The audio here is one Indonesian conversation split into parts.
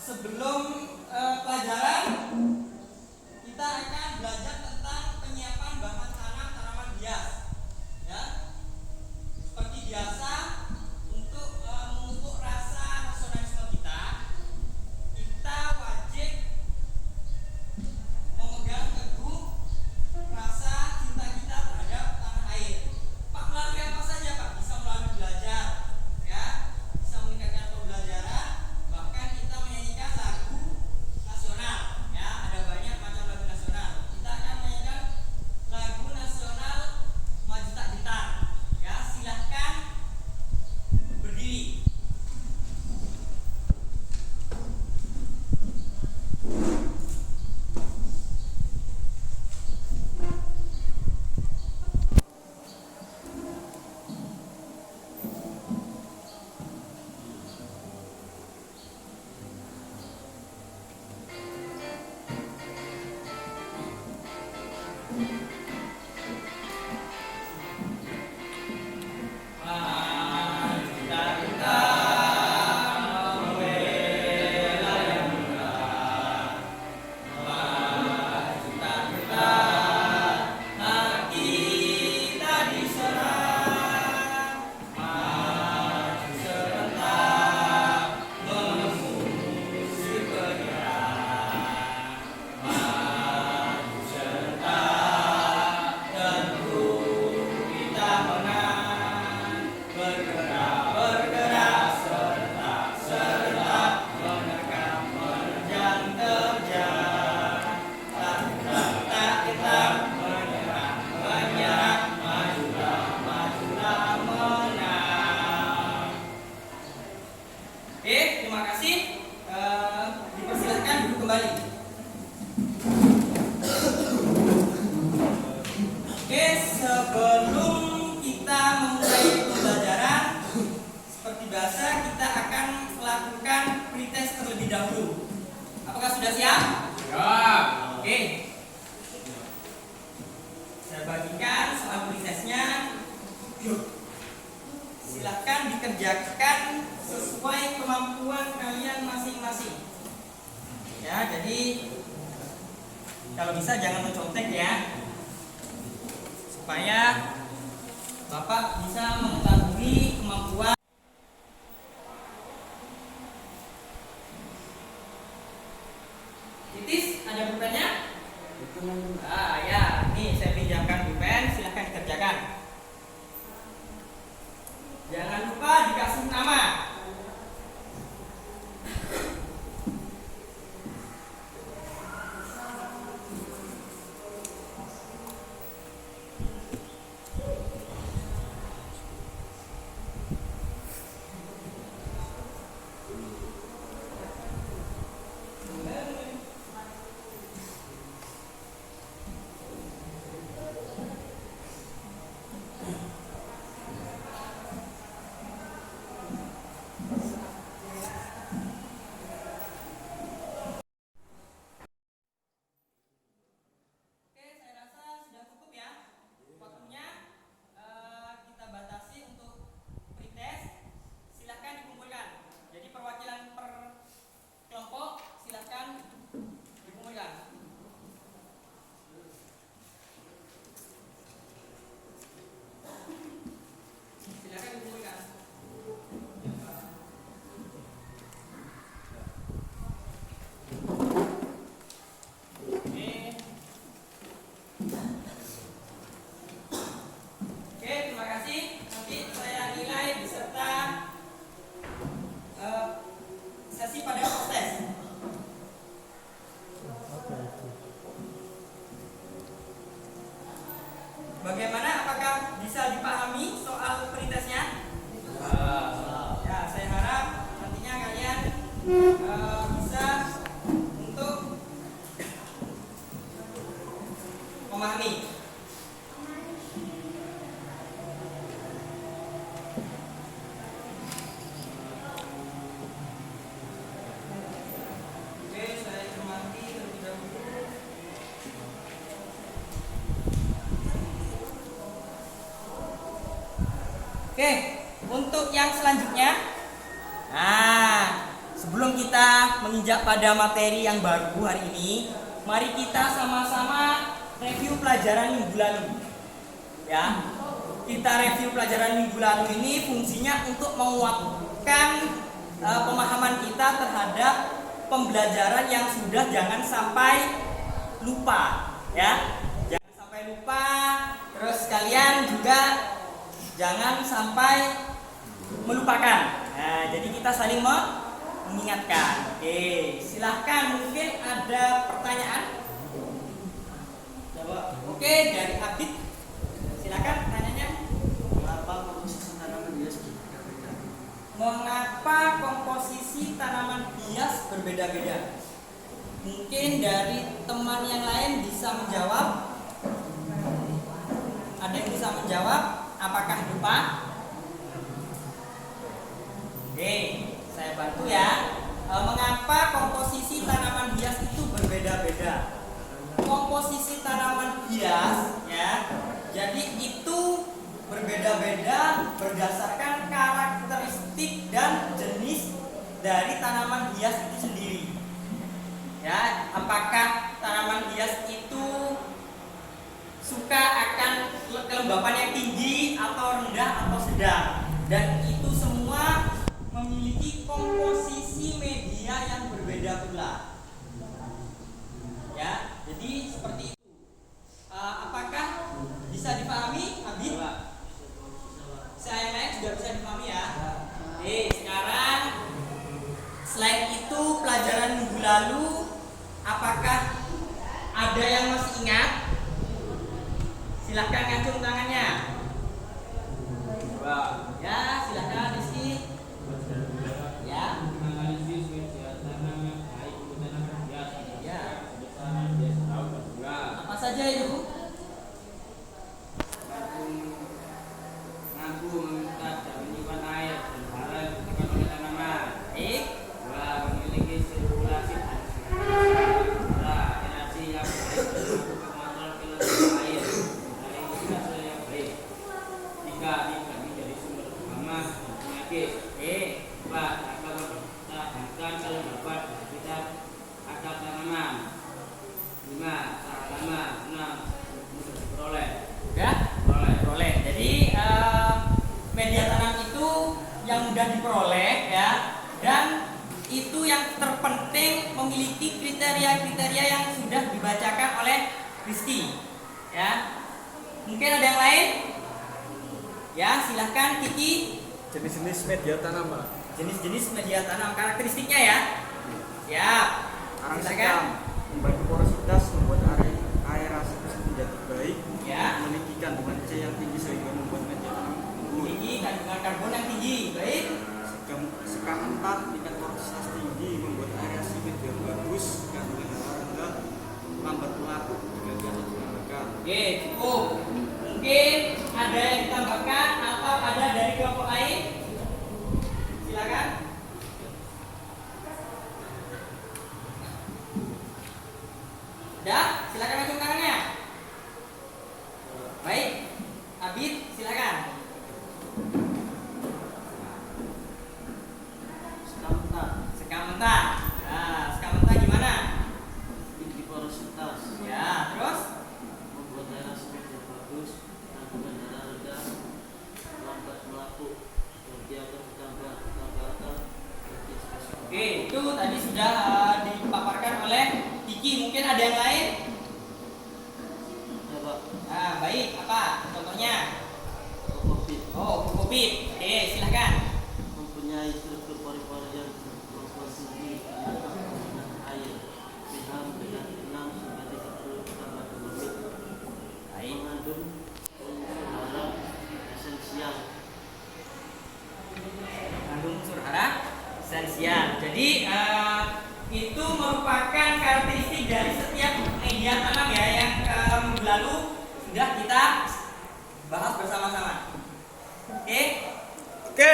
sebelum pelajaran kita akan belajar tentang penyiapan bahan tanam tanaman hias. Ya, seperti biasa untuk memupuk rasa nasionalisme kita wajib memegang teguh rasa cinta kita terhadap tanah air. Pak, melalui apa saja Pak? Bisa melalui belajar, ya, bisa meningkatkan pembelajaran, bahkan kita menyanyikan lagu nasional, ya, ada banyak macam lagu nasional. Kita akan menyanyikan lagu nasional Maju Tak Gentar, ya, silahkan berdiri. Terima kasih. Dipersilahkan duduk kembali. Sebelum kita memulai pembelajaran, seperti biasa kita akan melakukan pretest terlebih dahulu. Apakah sudah siap? Ya. Oke. Saya bagikan soal pretestnya. Silahkan dikerjakan sesuai kemampuan kalian masing-masing. Ya, jadi kalau bisa jangan mencontek ya, supaya Bapak bisa mengetahui kemampuan. Titis, ada pulpennya? Ya, nih saya pinjamkan pulpen, silahkan dikerjakan. Jangan lupa dikasih nama. Bagaimana? Apakah bisa dipahami soal pretestnya? Ya, saya harap nantinya kalian bisa untuk memahami. Oke, saya cermati terlebih dahulu. Oke, untuk yang selanjutnya, nah, sebelum kita menginjak pada materi yang baru hari ini, mari kita sama-sama review pelajaran minggu lalu. Ya, kita review pelajaran minggu lalu ini fungsinya untuk menguatkan pemahaman kita terhadap pembelajaran yang sudah, jangan sampai lupa, ya. Jangan sampai lupa. Terus kalian juga jangan sampai melupakan. Nah, jadi kita saling mengingatkan. Oke, silahkan, mungkin ada pertanyaan. Oke, dari Abid, silakan pertanyaannya. Mengapa komposisi tanaman hias berbeda-beda? Mengapa komposisi tanaman hias berbeda-beda? Mungkin dari teman yang lain bisa menjawab. Ada yang bisa menjawab? Apakah lupa? Oke, saya bantu ya. Mengapa komposisi tanaman hias itu berbeda-beda? Komposisi tanaman hias, ya. Jadi itu berbeda-beda berdasarkan karakteristik dan jenis dari tanaman hias itu sendiri. Ya, apakah tanaman hias itu suka akan kelembapan yang tinggi atau rendah atau sedang, dan itu semua memiliki komposisi media yang berbeda pula. Ya, jadi seperti itu. Apakah bisa dipahami, Habib? Saya yang lain juga bisa dipahami ya. Oke, sekarang selain itu pelajaran minggu lalu, apakah ada yang masih ingat? Silahkan ngacung tangannya. Ya, silahkan Rizky. Ya. Apa saja itu? Mampu meminta dan menyimpan air dan harus ditekan oleh tanaman. Baik. Dua, memiliki sirkulasi dan aerasi yang baik dan mampu mengontrol kinerja air dari hasil yang baik. Tiga, tidak menjadi sumber hama dan penyakit. Empat, akan mempertahankan kelembapan di sekitar akar tanaman. Lima, tahan lama. Enam, mudah diperoleh. Ya, peroleh. Jadi media tanam itu yang mudah diperoleh, ya, dan itu yang terpenting memiliki kriteria-kriteria yang sudah dibacakan oleh Rizky. Ya, mungkin ada yang lain? Ya, silahkan Kiki. Jenis-jenis media tanam, Pak. Jenis-jenis media tanam, karakteristiknya ya. Siap. Karang Silakan. sekam membantu porositas, membuat aerasi menjadi baik, Ya. memiliki kandungan C yang tinggi sehingga membuat media tanam unggul. Tinggi, kandungan karbon yang tinggi. Baik. Sekam mentah, tingkat porositas tinggi, membuat aerasi media bagus, kandungan hara rendah, lambat melaku jika di atas ditambahkan. Oke, cukup. Mungkin ada yang ditambahkan atau ada dari kelompok lain? Silakan. Udah, silakan acung tangannya. Baik, Abid, silakan. Sekam mentah, Sekam mentah. Nah, sekam mentah gimana? tinggi porositas, Ya, terus? membuat aerasi media bagus, kandungan hara rendah, lambat melaku, dia akan ditambah tambahkan. Oke, itu tadi sudah dipaparkan oleh Kiki. Mungkin ada yang lain? Ya Pak, Nah, baik. Apa contohnya? kokopit Oh, kokopit. Oke, silahkan. mempunyai struktur pori-pori yang berkomposisi dengan air pH dengan 6 sampai 30 tambah 2 menit, Baik. mengandung unsur hara esensial. Mengandung unsur hara esensial. Jadi itu merupakan karakteristik dari setiap media tanam ya yang minggu lalu sudah kita bahas bersama-sama. Oke. Oke.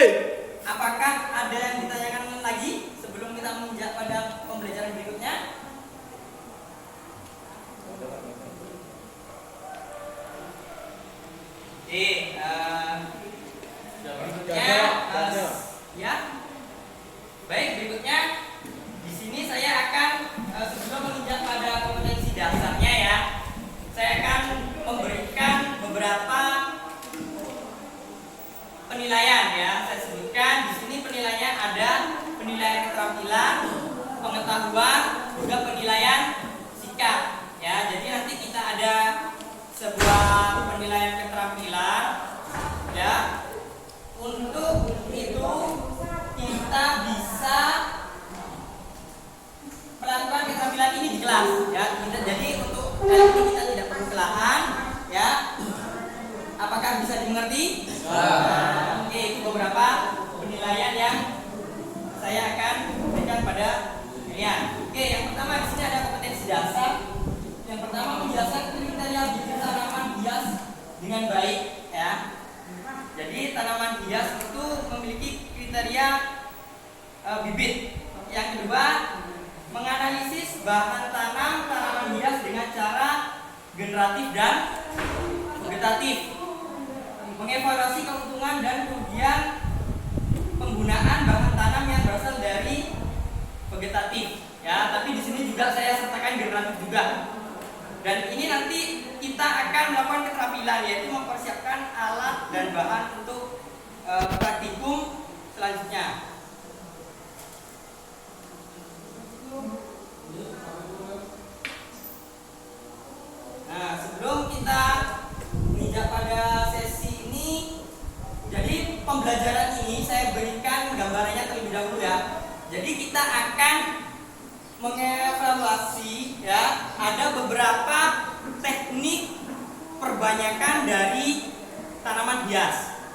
Apakah ada yang ditanyakan lagi sebelum kita menginjak pada pembelajaran berikutnya? Oke, berikutnya ya. Baik, berikutnya kelas ya. Jadi untuk kali ini kita tidak perlu ke lahan ya. Apakah bisa dimengerti? Oke, itu beberapa penilaian yang saya akan berikan pada kalian. Oke, yang pertama di sini ada kompetensi dasar. Yang pertama menjelaskan kriteria bibit tanaman hias dengan baik ya. Jadi tanaman hias itu memiliki kriteria bibit. Yang kedua, menganalisis bahan tanam tanaman hias dengan cara generatif dan vegetatif. Mengevaluasi keuntungan dan kerugian penggunaan bahan tanam yang berasal dari vegetatif ya, tapi di sini juga saya sertakan generatif juga. Dan ini nanti kita akan melakukan keterampilan, yaitu mempersiapkan alat dan bahan untuk praktikum selanjutnya. Nah, sebelum kita menginjak pada sesi ini, jadi pembelajaran ini saya berikan gambarannya terlebih dahulu ya. Jadi kita akan mengevaluasi ya, ada beberapa teknik perbanyakan dari tanaman hias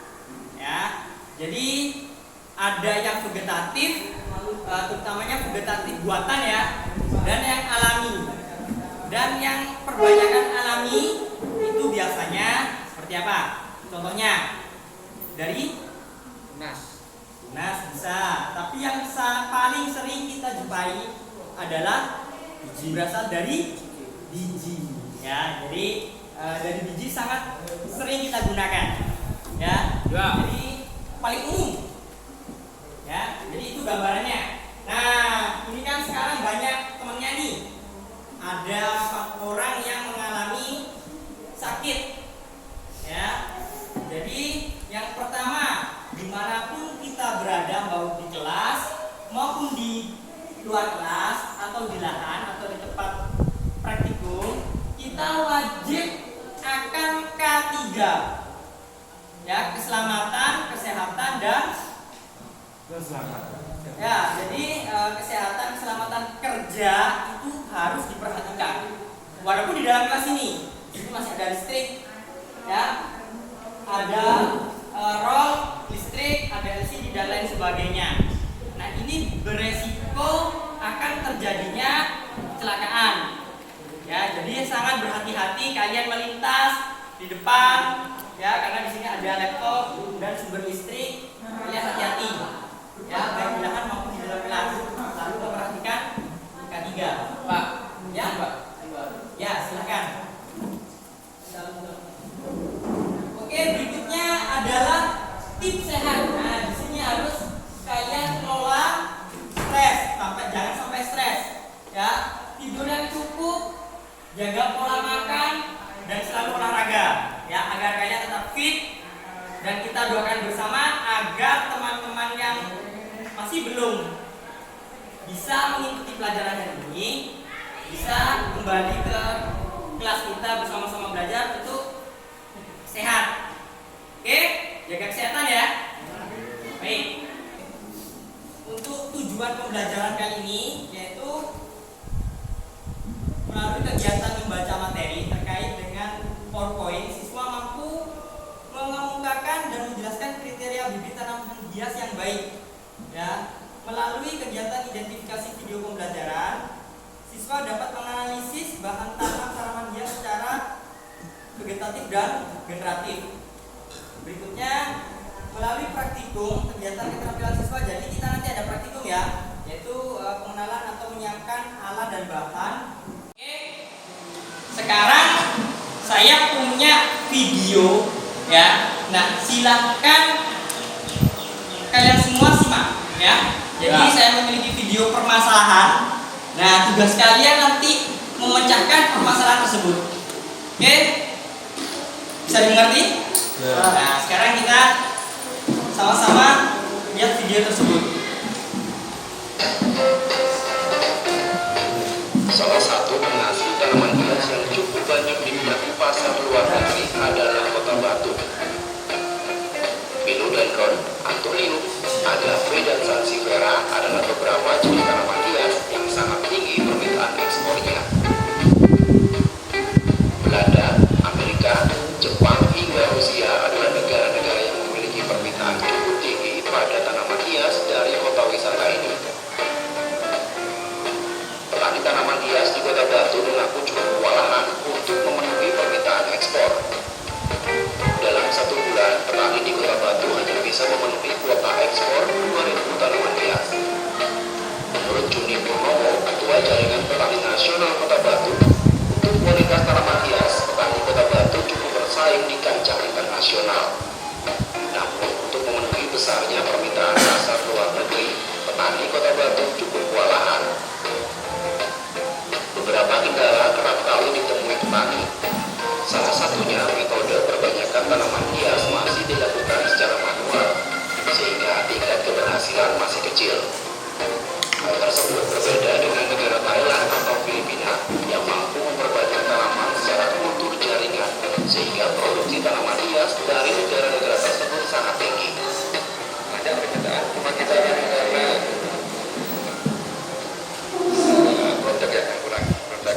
ya. Jadi ada yang vegetatif, terutamanya vegetatif buatan ya, dan yang alami. Dan yang perbanyakan alami itu biasanya seperti apa? Contohnya dari tunas bisa, tapi yang paling sering kita jumpai adalah biji, berasal dari biji ya. Jadi dari biji sangat sering kita gunakan ya. Jadi paling umum ya. Jadi itu gambarannya. Nah, ini kan sekarang banyak temennya nih, ada orang yang mengalami sakit ya. Jadi yang pertama, dimanapun kita berada, mau di kelas maupun di luar kelas atau di lahan atau di tempat praktikum, kita wajib akan K3 ya, keselamatan, kesehatan dan ya. Jadi kesehatan, keselamatan kerja itu harus diperhatikan. Walaupun di dalam kelas ini masih ada listrik ya, ada roll listrik, ada LCD dan lain sebagainya. Nah, ini beresiko akan terjadinya kecelakaan ya. Jadi sangat berhati-hati kalian melintas di depan ya, karena di sini ada laptop dan sumber listrik. Kalian hati-hati ya, baik di lahan maupun di dalam kelas. Lalu memperhatikan K3 Pak ya. Ya, silakan. Oke, berikutnya adalah tips sehat. Nah, di sini harus kalian kelola stres, jangan sampai stres ya. Tidur yang cukup, jaga pola makan dan selalu olahraga ya, agar kalian tetap fit. Dan kita doakan bersama agar teman-teman yang masih belum bisa mengikuti pelajaran hari ini bisa kembali ke kelas kita bersama-sama belajar untuk sehat. Oke, jaga kesehatan ya. Baik. Untuk tujuan pembelajaran kali ini yaitu melalui kegiatan membaca materi terkait dengan PowerPoint, siswa mampu mengemukakan dan menjelaskan kriteria bibit tanaman hias yang baik ya. Melalui kegiatan identifikasi video pembelajaran, siswa dapat menganalisis bahan tanam tanaman hias secara vegetatif dan generatif. Berikutnya, melalui praktikum kegiatan keterampilan siswa. Jadi kita nanti ada praktikum ya, yaitu pengenalan atau menyiapkan alat dan bahan. Oke. Sekarang saya punya video ya. Nah, silahkan kalian semua simak ya. Jadi saya memiliki video permasalahan. Nah, tugas kalian nanti memecahkan permasalahan tersebut. Oke? Bisa dimengerti? Ya. Nah, sekarang kita sama-sama lihat video tersebut. Salah satu penghasil tanaman hias yang cukup banyak diminati pasar luar negeri adalah Kota Batu. Philodendron atau Linux, agave dan sansevieria adalah beberapa jenis tanaman hias yang sangat tinggi permintaan ekspornya. petani tanaman hias di Kota Batu mengaku cukup kewalahan untuk memenuhi permintaan ekspor. Dalam 1 bulan, petani di Kota Batu hanya bisa memenuhi kuota ekspor 2.000 tanaman hias. Menurut Juni Purnomo, Ketua Jaringan Petani Nasional Kota Batu, untuk kualitas tanaman hias, petani Kota Batu cukup bersaing di kancah internasional. Namun, untuk memenuhi besarnya permintaan pasar luar negeri, petani Kota Batu cukup kewalahan. Beberapa kendala kerap kali ditemui petani. Salah satunya metode perbanyakan tanaman hias masih dilakukan secara manual, sehingga tingkat keberhasilan masih kecil. Hal tersebut berbeda dengan negara Thailand atau Filipina yang mampu memperbanyak tanaman secara kultur jaringan, sehingga produksi tanaman hias dari negara-negara tersebut sangat tinggi. Ada pernyataan pembangkitan karena produk yang kurang produk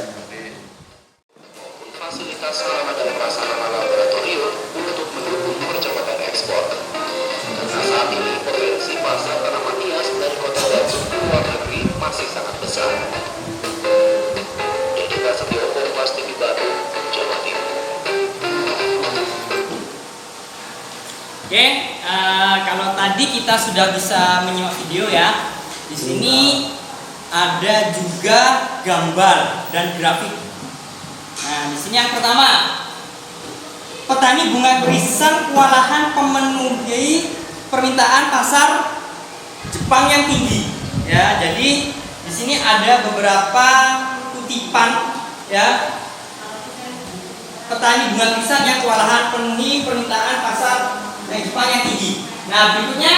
maupun fasilitas sarana dan prasarana laboratorium untuk mendukung percepatan ekspor. Karena saat ini potensi pasar tanaman hias dari Kota Batu ke luar negeri masih sangat besar. Jadi Prasetyo, Kompas TV Batu, Jawa Timur. Oke, kalau tadi kita sudah bisa menyimak video ya. Di sini ada juga gambar dan grafik. Nah, di sini yang pertama, petani bunga krisan kewalahan memenuhi permintaan pasar Jepang yang tinggi. Ya, jadi di sini ada beberapa kutipan ya. Petani bunga krisan yang kewalahan penuhi permintaan pasar Jepang yang tinggi. Nah, berikutnya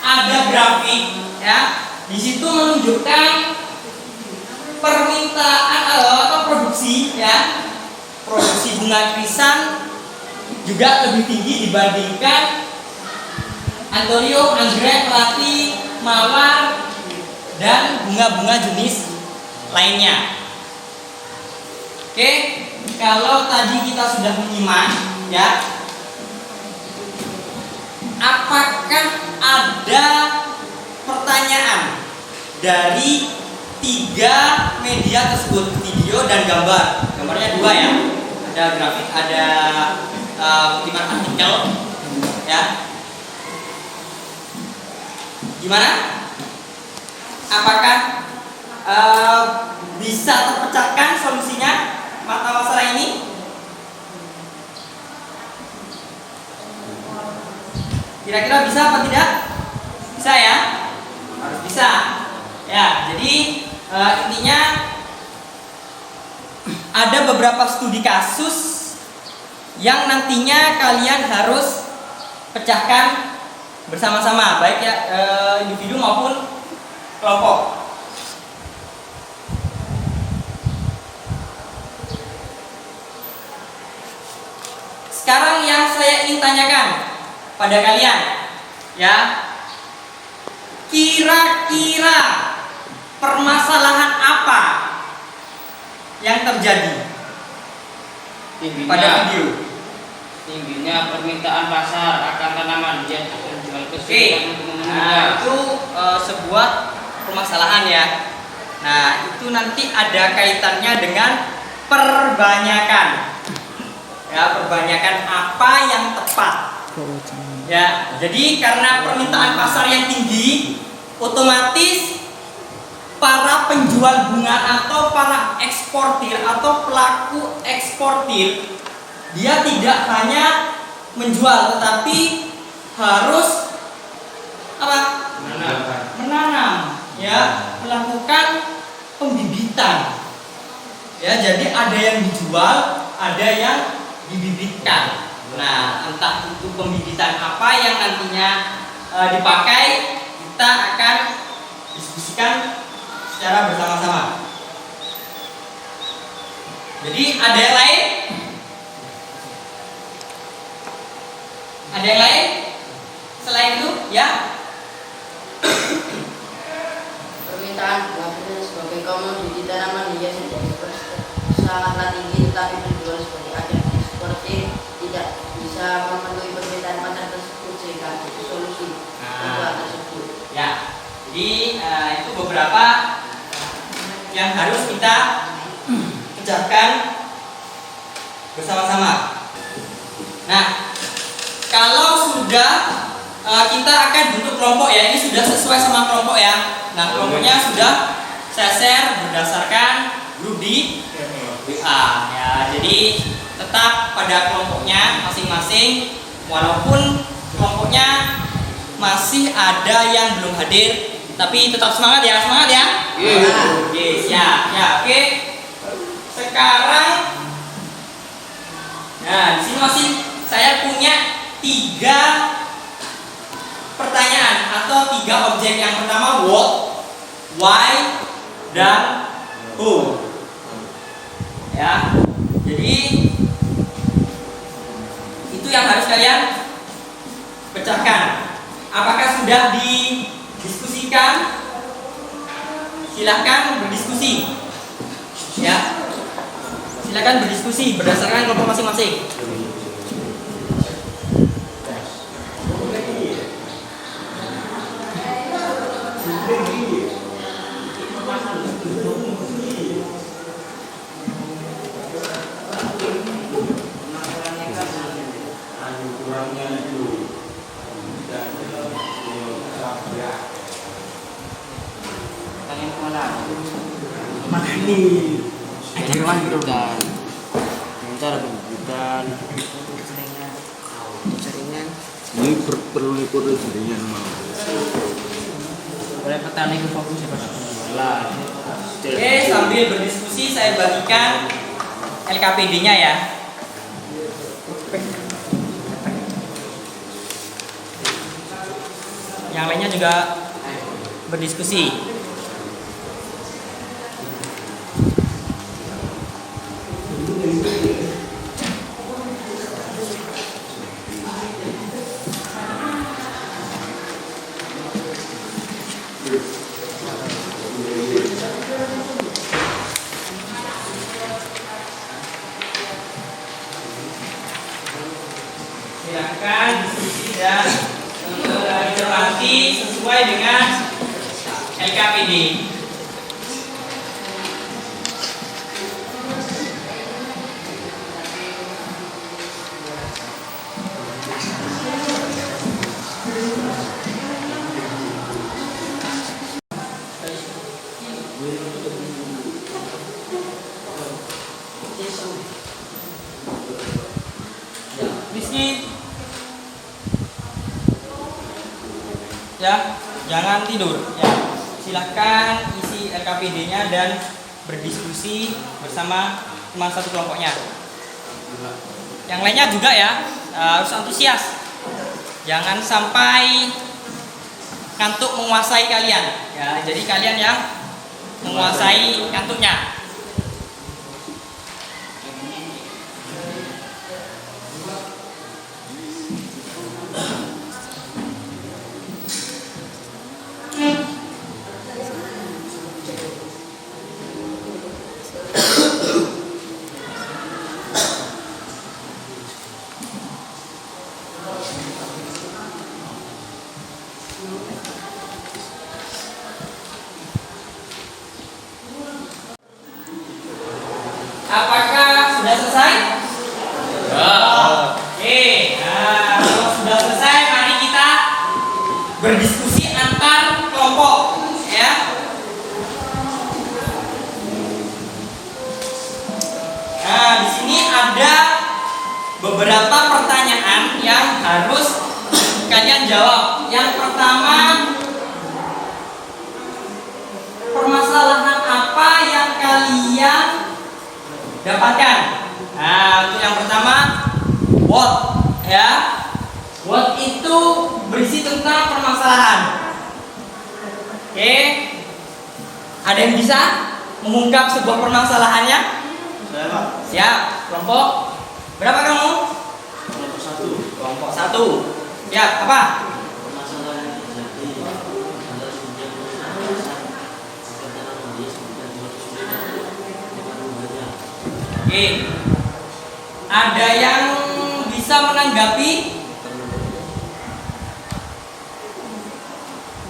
ada grafik ya. Di situ menunjukkan permintaan atau produksi ya. Produksi bunga krisan juga lebih tinggi dibandingkan antorium, anggrek, melati, mawar, dan bunga-bunga jenis lainnya. Oke, kalau tadi kita sudah menyimak ya, apakah ada pertanyaan dari 3 media tersebut, video dan gambar? Gambarnya 2 ya, ada grafik, ada kutipan artikel ya. Gimana? Apakah bisa terpecahkan solusinya mata masalah ini? Kira-kira bisa apa tidak? Bisa ya? Harus bisa. Ya, jadi intinya ada beberapa studi kasus yang nantinya kalian harus pecahkan bersama-sama, baik ya individu maupun kelompok. Sekarang yang saya ingin tanyakan pada kalian ya, kira-kira permasalahan apa yang terjadi pada video? Tingginya permintaan pasar akan tanaman hias terjual ke Nah, itu sebuah permasalahan ya. Nah, itu nanti ada kaitannya dengan perbanyakan. Ya, perbanyakan apa yang tepat. Ya, jadi karena permintaan pasar yang tinggi, otomatis para penjual bunga atau para eksportir atau pelaku eksportir, dia tidak hanya menjual tetapi harus apa? Menanam, ya, melakukan pembibitan. Ya, jadi ada yang dijual, ada yang dibibitkan. Nah, entah itu pembibitan apa yang nantinya dipakai, kita akan diskusikan secara bersama-sama. Jadi ada yang lain? Ada yang lain? Selain itu, ya? Permintaan bunga sebagai komoditi tanaman hias sangatlah tinggi, tetapi dijual sebagai agen seperti tidak bisa memenuhi permintaan pasar tersebut, sehingga itu solusi kedua tersebut. Ya, jadi itu beberapa yang harus kita pecahkan bersama-sama. Nah, kalau sudah kita akan bentuk kelompok ya, ini sudah sesuai sama kelompok ya. Nah, kelompoknya sudah saya share berdasarkan grup di WA ya. Jadi tetap pada kelompoknya masing-masing, walaupun kelompoknya masih ada yang belum hadir, tapi tetap semangat ya, semangat ya. Oke, siap ya. Oke, sekarang nah di sini masih saya punya 3 pertanyaan atau 3 objek. Yang pertama what, why, dan who. Ya, jadi itu yang harus kalian pecahkan. Apakah sudah didiskusikan? Silahkan berdiskusi. Ya, silahkan berdiskusi berdasarkan kelompok masing-masing. Ini perlu ikut jaringan mau. Boleh petani ke fokus ya Pak. Oke, sambil berdiskusi saya bagikan LKPD-nya ya. Yang lainnya juga berdiskusi. Silakan diskusi dan mencermati sesuai dengan LKPD. Rizky, ya, jangan tidur ya. Silahkan isi LKPD-nya dan berdiskusi bersama teman satu kelompoknya. Yang lainnya juga ya, harus antusias. Jangan sampai kantuk menguasai kalian ya. Jadi kalian yang menguasai kantuknya. Apakah sudah selesai? Oke, nah kalau sudah selesai, mari kita berdiskusi antar kelompok, ya. Nah, di sini ada beberapa pertanyaan yang harus kalian jawab. Yang pertama, permasalahan apa yang kalian dapatkan? Nah, untuk yang pertama, what, ya. What itu berisi tentang permasalahan. Oke, ada yang bisa mengungkap sebuah permasalahannya? Siap. Kelompok berapa kamu? Kelompok 1. Siap. Apa? Oke. Ada yang bisa menanggapi?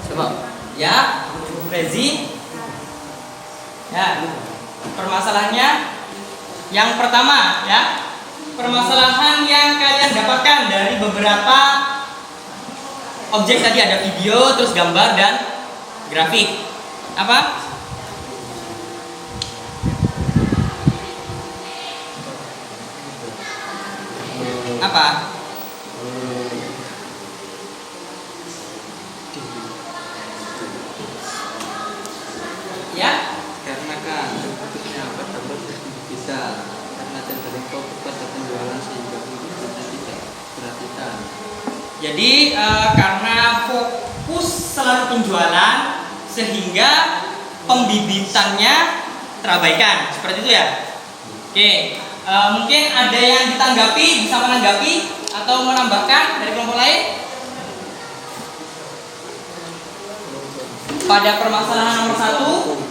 Coba. Ya, Rezi. Ya, permasalahannya yang pertama ya, permasalahan yang kalian dapatkan dari beberapa objek tadi, ada video, terus gambar dan grafik. Apa? Apa? Ya? Karena kan bentuknya dapat bisa karena cenderung fokus pada penjualan sehingga pembibitnya tidak perhatikan. Jadi karena fokus selalu penjualan sehingga pembibitannya terabaikan, seperti itu ya. Oke, mungkin ada yang ditanggapi, bisa menanggapi atau menambahkan dari kelompok lain pada permasalahan nomor 1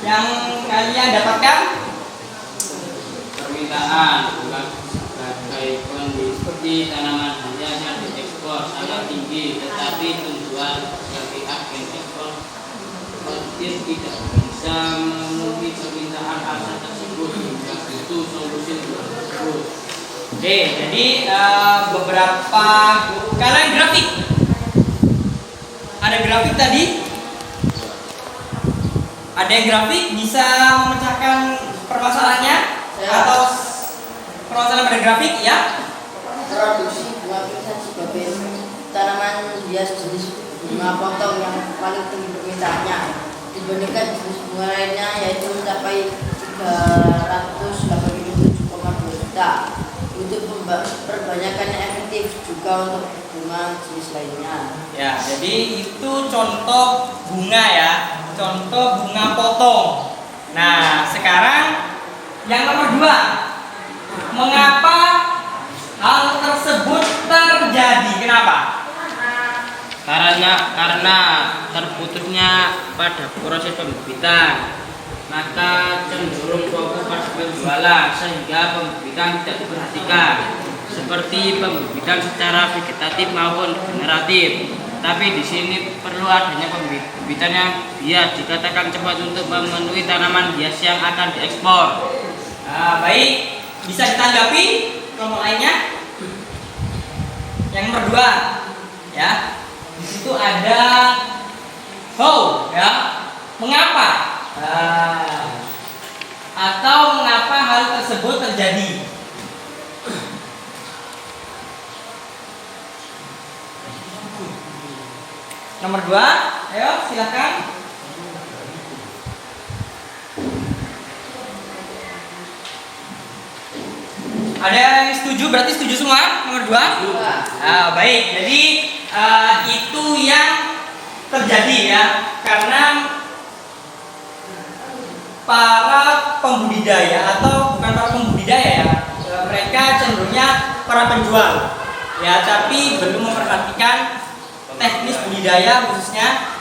yang kalian dapatkan. Permintaan bukan sebagai kondisi seperti tanaman hias yang diekspor sangat tinggi, tetapi penjual sebagai agen ekspor relatif tidak bisa memenuhi permintaan pasar tersebut hingga butuh solusi tersebut. Oke, jadi beberapa kalian grafik, ada grafik tadi, ada yang grafik bisa memecahkan permasalahannya atau permasalahan pada grafik ya. Produksi bunga pingsan sebagai tanaman hias jenis bunga potong yang paling tinggi permintaannya dibandingkan jenis bunga lainnya, yaitu mencapai 387,2 juta. Untuk perbanyakannya efektif juga untuk bunga jenis lainnya. Ya, jadi itu contoh bunga ya, contoh bunga potong. Nah, sekarang yang nomor 2, mengapa hal tersebut terjadi? Kenapa? Karena terputusnya pada proses pembibitan, maka cenderung fokus pada penjualan sehingga pembibitan tidak diperhatikan, seperti pembibitan secara vegetatif maupun generatif. Tapi di sini perlu adanya pembibitan yang bias dikatakan cepat untuk memenuhi tanaman hias yang akan diekspor. Baik, bisa ditanggapi kelompok lainnya. Yang nomor 2 ya, di situ ada how ya, mengapa atau mengapa hal tersebut terjadi. Nomor 2, ayo silakan. Ada yang setuju? Berarti setuju semua nomor 2? Baik, jadi itu yang terjadi ya, karena para pembudidaya atau bukan para pembudidaya ya, mereka cenderungnya para penjual ya, tapi belum memperhatikan teknis budidaya, khususnya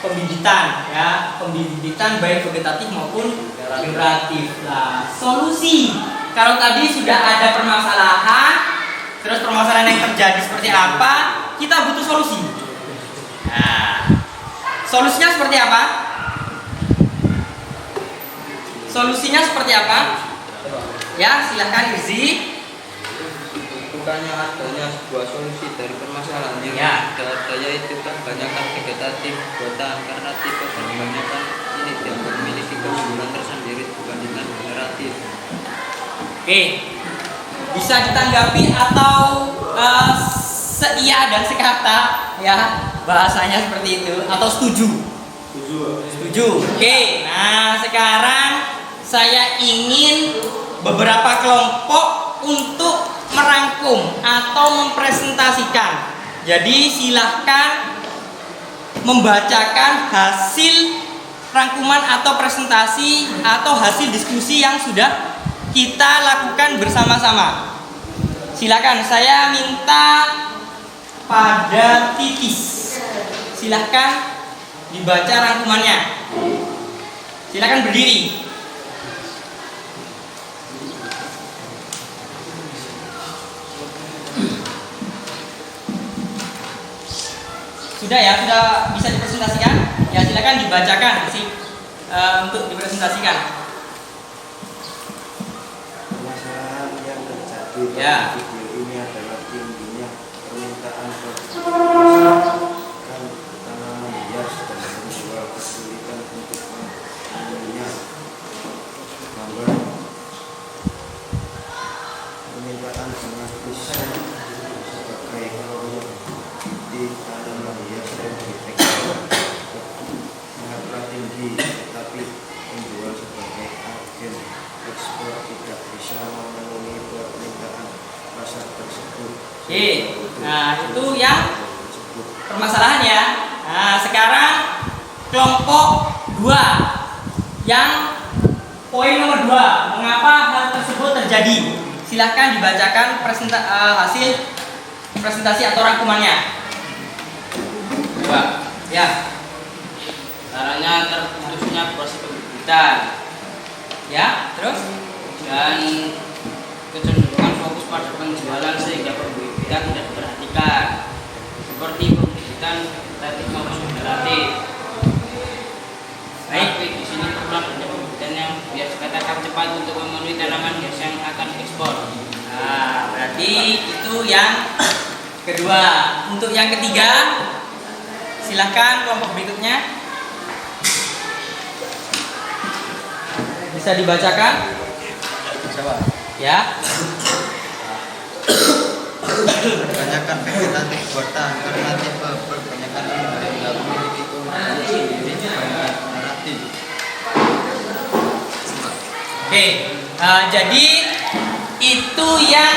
pembibitan ya, pembibitan baik vegetatif maupun generatif. Nah, solusi kalau tadi sudah ada permasalahan, terus permasalahan yang terjadi seperti apa, kita butuh solusi. Nah, solusinya seperti apa? Solusinya seperti apa? Ya, silahkan Irzi. Bukannya adanya sebuah solusi dari permasalahan yang Ya. tidak ada, yaitu kebanyakan vegetatif buatan karena tipe kebanyakan ini tidak memiliki keunggulan tersendiri dibandingkan generatif. Oke, bisa ditanggapi atau seia dan sekata ya, bahasanya seperti itu, atau setuju? Setuju. Oke, nah sekarang saya ingin beberapa kelompok untuk merangkum atau mempresentasikan. Jadi silahkan membacakan hasil rangkuman atau presentasi atau hasil diskusi yang sudah kita lakukan bersama-sama. Silakan, saya minta pada Titis. Silahkan dibaca rangkumannya. Silakan berdiri. Sudah ya, sudah bisa dipresentasikan? Ya silakan dibacakan untuk dipresentasikan. Permasalahan yang terjadi Ya. pada video ini adalah tingginya permintaan pemasaran tanaman hias dan penjual kesulitan untuk membelinya. Gambar permintaan sangat besar sebagai komoditi tanaman hias dan diekspor sangatlah tinggi, tetapi penjual sebagai agen ekspor tidak bisa memenuhi permintaan pasar tersebut. Oke, nah itu yang permasalahan ya. Nah sekarang kelompok 2 yang poin nomor 2, mengapa hal tersebut terjadi? Silahkan dibacakan hasil presentasi atau rangkumannya. Coba. Ya, Caranya terputusnya proses pembibitan ya, terus dan kecenderungan fokus pada penjualan sehingga pembibitan tidak diperhatikan, seperti pembibitan statik maupun generatif. Tapi di sini kurang ada pembibitan yang biar dikatakan cepat untuk memenuhi tanaman hias yang akan ekspor. nah, berarti itu yang kedua. Untuk yang ketiga, silahkan kelompok berikutnya bisa dibacakan. Ya. Kebanyakan vegetatif buatan karena tipe kebanyakan ini tidak memiliki keunggulan sendiri dibandingkan generatif. Oke, jadi itu yang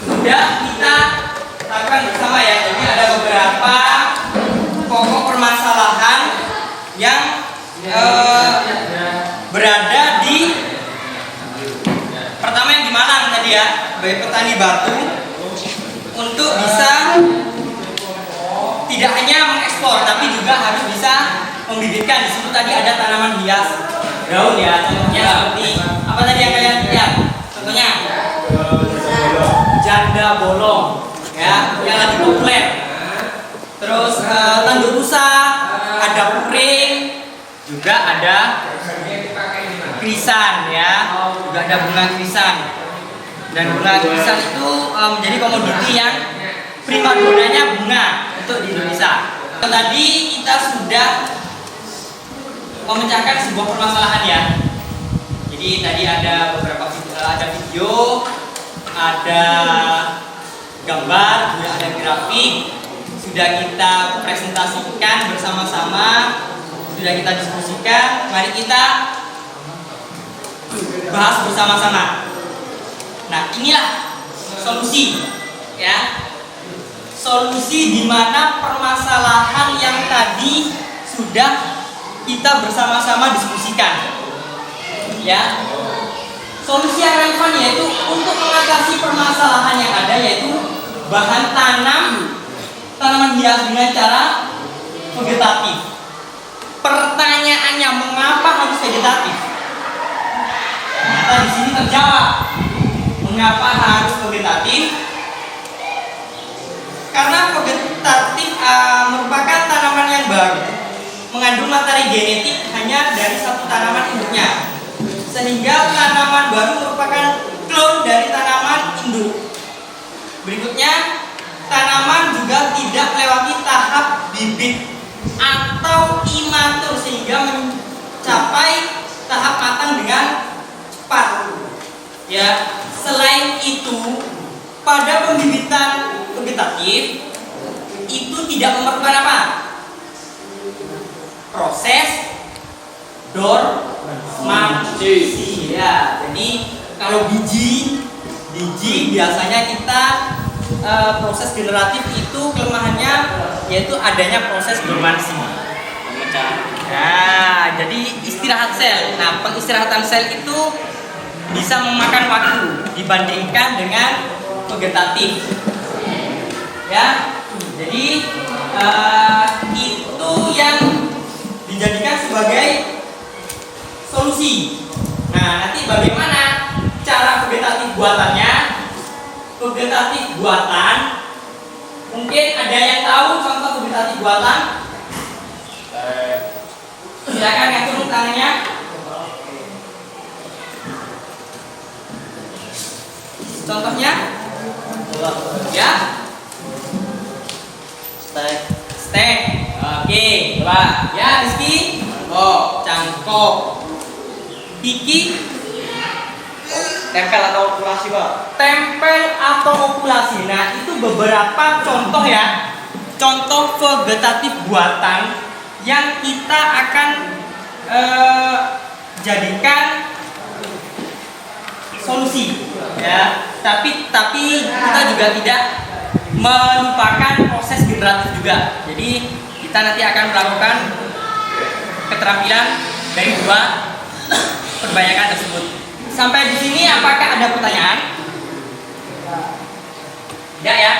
sudah kita lakukan bersama ya. Jadi ada beberapa pokok permasalahan yang berada di pertama yang di Malang tadi ya, sebagai petani batu untuk bisa tidak hanya mengekspor tapi juga harus bisa membibitkan. Di situ tadi ada tanaman hias daun ya, contohnya seperti apa tadi yang kalian lihat? Contohnya janda bolong ya, yang lagi populer. Terus tanduk rusa, ada puring, juga ada krisan ya, juga ada bunga krisan. Dan bunga krisan itu menjadi komoditi yang primadonanya bunga untuk di Indonesia. Tadi kita sudah memecahkan sebuah permasalahan ya. Jadi tadi ada beberapa video, ada gambar, juga ada grafik, sudah kita presentasikan bersama-sama, sudah kita diskusikan. Mari kita bahas bersama-sama. Nah, inilah solusi ya. Solusi di mana permasalahan yang tadi sudah kita bersama-sama diskusikan. Ya. Solusi yang relevan yaitu untuk mengatasi permasalahan yang ada, yaitu bahan tanaman hias dengan cara vegetatif. Pertanyaannya, mengapa harus vegetatif? Ternyata di sini terjawab. Mengapa harus vegetatif? Karena vegetatif merupakan tanaman yang baru, mengandung materi genetik hanya dari satu tanaman induknya, sehingga tanaman baru merupakan klon dari tanaman induk. Berikutnya, tanaman juga tidak melewati tahap bibit atau imatur sehingga mencapai tahap matang dengan cepat. Ya, selain itu, pada pembibitan vegetatif itu tidak memerlukan apa? Proses dormansi ya. Jadi kalau biji biasanya kita proses generatif itu kelemahannya yaitu adanya proses dormansi. Nah, jadi istirahat sel. Nah, pengistirahatan sel itu bisa memakan waktu dibandingkan dengan vegetatif. Ya, jadi itu yang dijadikan sebagai solusi. Nah, nanti bagaimana cara vegetatif buatannya? Vegetatif buatan, mungkin ada yang tahu contoh vegetatif buatan? silakan ngatur tangannya. Contohnya, ya, steak. Oke, coba. Ya, Rizky. Cangkok. Kiki. Tempel atau okulasi, Pak? Tempel atau okulasi. Nah, itu beberapa contoh ya. Contoh vegetatif buatan yang kita akan jadikan solusi ya. Tapi kita juga tidak melupakan proses generatif juga. Jadi kita nanti akan melakukan keterampilan dari dua perbanyakan tersebut. Sampai di sini apakah ada pertanyaan? Tidak ya?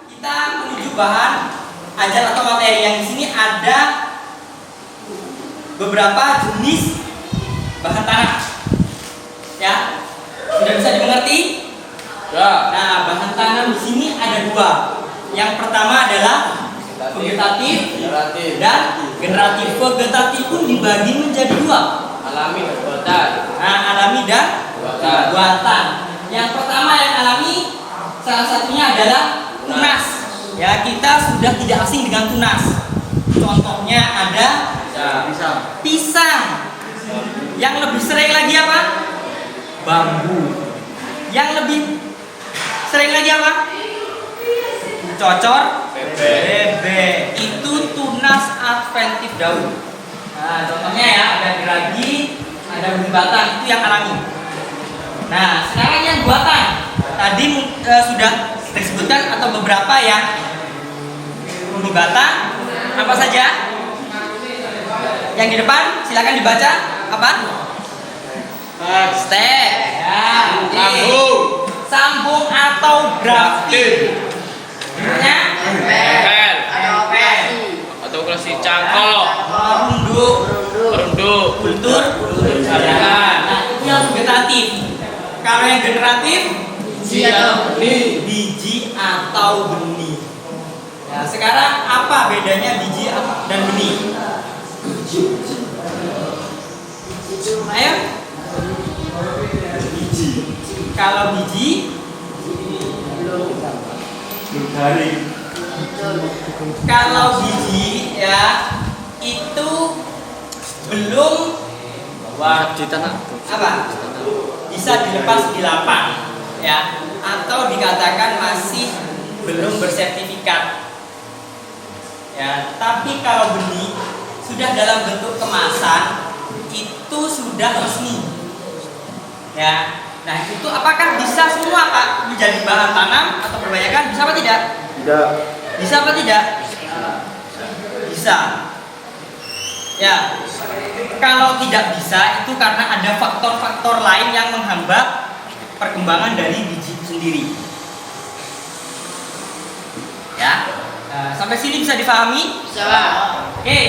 Kita menuju bahan ajar atau materi. Yang di sini ada beberapa jenis bahan tanah. Ya, sudah bisa dimengerti? Ya. Nah, bahan tanam di sini ada dua. Yang pertama adalah vegetatif dan generatif. Vegetatif pun dibagi menjadi dua. Alami dan buatan. Nah, alami dan buatan. Yang pertama yang alami salah satunya adalah tunas. Ya, kita sudah tidak asing dengan tunas. Contohnya ada pisang. Yang lebih sering lagi apa? Bambu. Yang lebih sering lagi apa? Cocor bebek. Itu tunas adventif daun. Nah, contohnya ya, ada geragi, ada bumbu batang, itu yang alami. Nah, sekarang yang buatan. Tadi sudah disebutkan atau beberapa yang bumbu batang. Apa saja? Yang di depan silakan dibaca. Apa? Steak. Ya, sambung atau grafting. Berikutnya Tempel Operasi. atau okulasi cangkok. Runduk, kultur, cadangan. Nah, itu yang vegetatif. Kalau yang generatif, biji atau benih. Nah, sekarang apa bedanya biji dan benih? Ayo. Biji. Kalau biji kalau biji ya itu belum Di tanah. apa bisa dilepas di lapang ya, atau dikatakan masih belum bersertifikat ya. Tapi kalau benih sudah dalam bentuk kemasan itu sudah resmi ya. Nah, itu apakah bisa semua Pak menjadi bahan tanam atau perbanyakan? Bisa apa tidak? Tidak. Bisa apa tidak? Bisa. Ya. Kalau tidak bisa itu karena ada faktor-faktor lain yang menghambat perkembangan dari biji itu sendiri. Ya. Nah, sampai sini bisa dipahami? Bisa, Pak. Oke.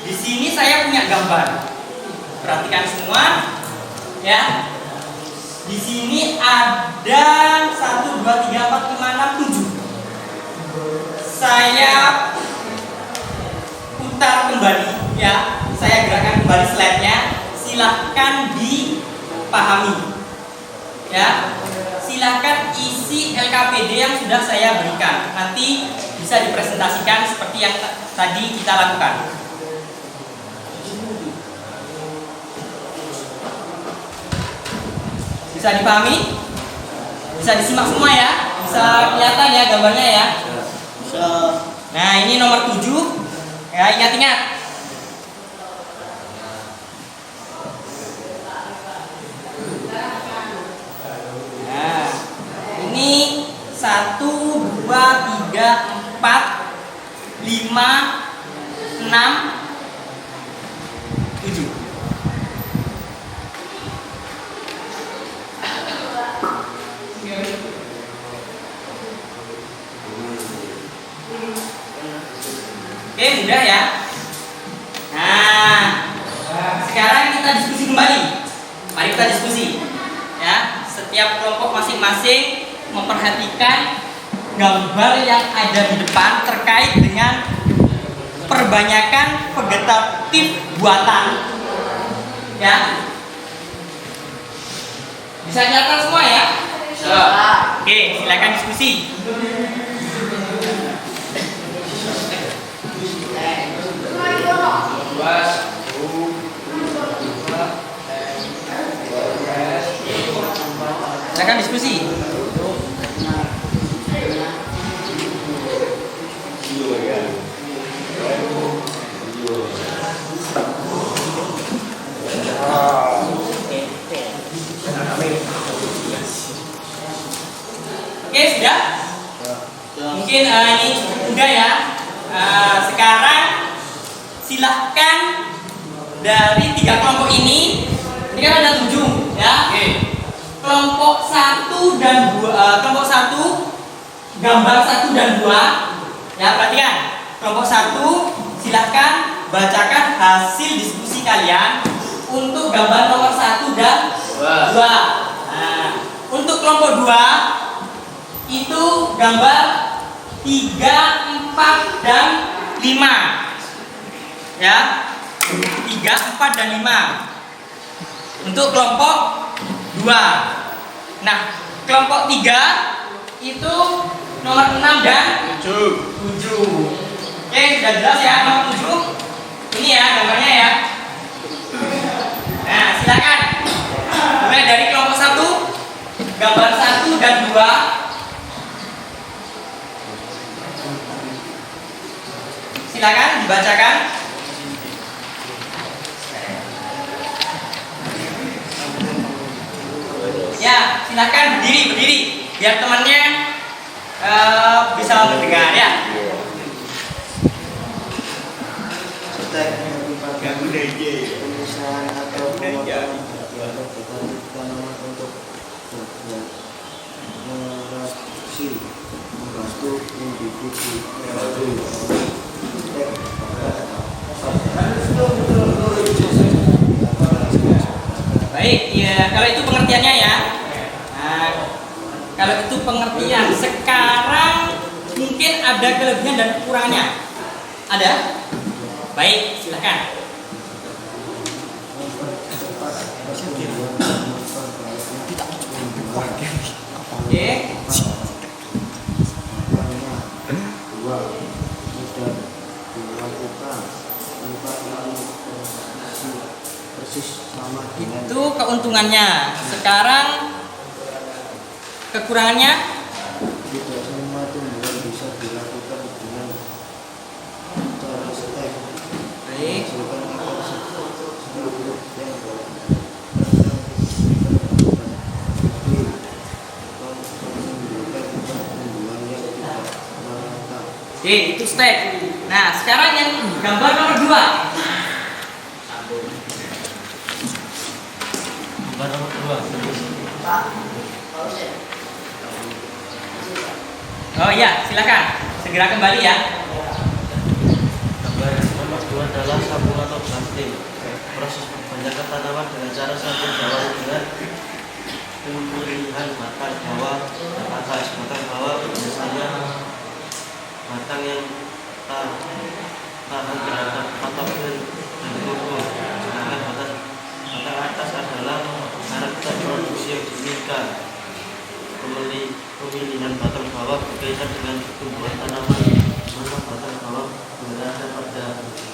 Di sini saya punya gambar. Perhatikan semua, ya. Di sini ada 1, 2, 3, 4, 5, 6, 7. Saya putar kembali, ya. Saya gerakkan kembali slide-nya. Silahkan dipahami, ya. Silahkan isi LKPD yang sudah saya berikan. Nanti bisa dipresentasikan seperti yang tadi kita lakukan. Bisa dipahami? Bisa disimak semua ya? Bisa kelihatan ya gambarnya ya? Bisa. Nah, ini nomor 7. Ya, ingat-ingat. Nah, ini 1, 2, 3, 4, 5, 6, 7. Oke, mudah ya. Nah, kembali. Mari kita diskusi. Ya, setiap kelompok masing-masing memperhatikan gambar yang ada di depan terkait dengan perbanyakan vegetatif buatan. Ya. Bisa kelihatan semua ya? Bisa. Oke, silakan diskusi. Silakan diskusi. Oke, sudah? Mungkin ini udah ya. Sekarang silahkan dari 3 kelompok ini kan ada 7 ya. Kelompok 1 dan 2, kelompok 1 gambar 1 dan 2 ya, perhatikan. Kelompok 1 silahkan bacakan hasil diskusi kalian untuk gambar nomor 1 dan 2. Nah, untuk kelompok 2 itu gambar 3, 4, dan 5 ya, 3, 4, dan 5 untuk kelompok 2. Nah, kelompok 3 itu nomor 6 dan 7. Oke, sudah jelas ya nomor 7. Ini ya gambarnya ya. Nah, silakan mulai dari kelompok 1 gambar 1 dan 2. Silakan dibacakan. Ya, silakan berdiri biar temannya bisa mendengar ya. Pemisahan atau pemotongan tanaman untuk merasi, membantu individu. Baik, ya kalau itu pengertiannya ya. Nah, kalau itu pengertian, sekarang mungkin ada kelebihan dan kekurangannya. Ada? Baik, silakan. Oke. Itu keuntungannya. Sekarang kekurangannya? Tidak semua tumbuhan bisa dilakukan dengan cara stek. Baik. Menghasilkan akar serbuk yang menimbulkan tumbuhan yang tidak merata. Oke, itu stek. Nah, sekarang yang gambar nomor 2. Gambar nomor 2. Oh iya, silakan. Segera kembali ya. Gambar nomor 2 adalah sabung atau blasting. Proses perbanyakan tanaman dengan cara sabung bawah dengan pemilihan batang bawah dan atas. Batang bawah biasanya batang yang tahan terhadap patogen dan kuku. Sedangkan batang atas adalah karakter produksi yang diinginkan. Pemilihan batang bawah berkaitan dengan pertumbuhan tanaman, mana batang bawah berada pada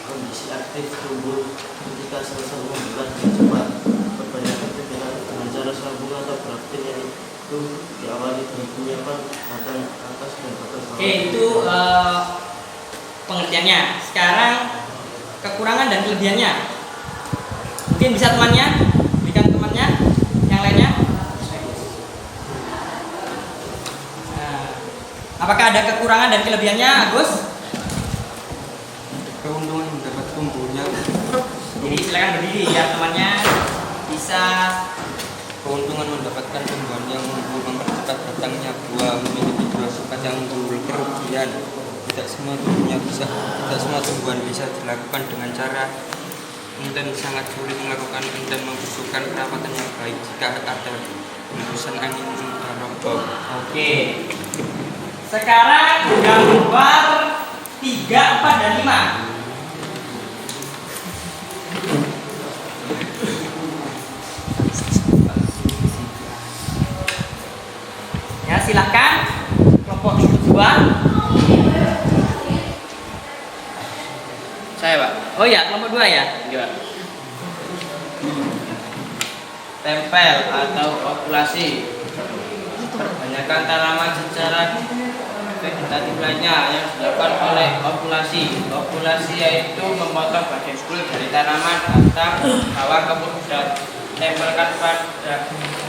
kondisi aktif tumbuh ketika sel-sel membulat dengan cepat. Perbanyakan kegiatan dengan cara sambung atau grafting yaitu diawali dengan penyiapan batang atas dan batang bawah. Oke, itu pengertiannya. Sekarang kekurangan dan kelebihannya. Mungkin bisa temannya, berikan temannya yang lainnya. Apakah ada kekurangan dan kelebihannya, Agus? Keuntungan mendapat tumbuhnya. Jadi silakan berdiri ya temannya bisa. Keuntungan mendapatkan tumbuhan yang unggul, mempercepat datangnya buah, memiliki buah sifat yang unggul. Kerugian, tidak semua tumbuhan bisa dilakukan dengan cara dan sangat sulit melakukan dan membutuhkan perawatan yang baik jika ada hembusan angin meroboh. Oke. Sekarang gambar 3, 4, dan 5. Ya, silahkan kelompok 2. Saya, Pak. Oh ya, kelompok 2 ya. Iya. Tempel atau okulasi. Perbanyakan tanaman secara vegetatif lainnya yang dilakukan oleh okulasi. Okulasi yaitu memotong bagian kulit dari tanaman, batang, bawah kemudian ditempelkan pada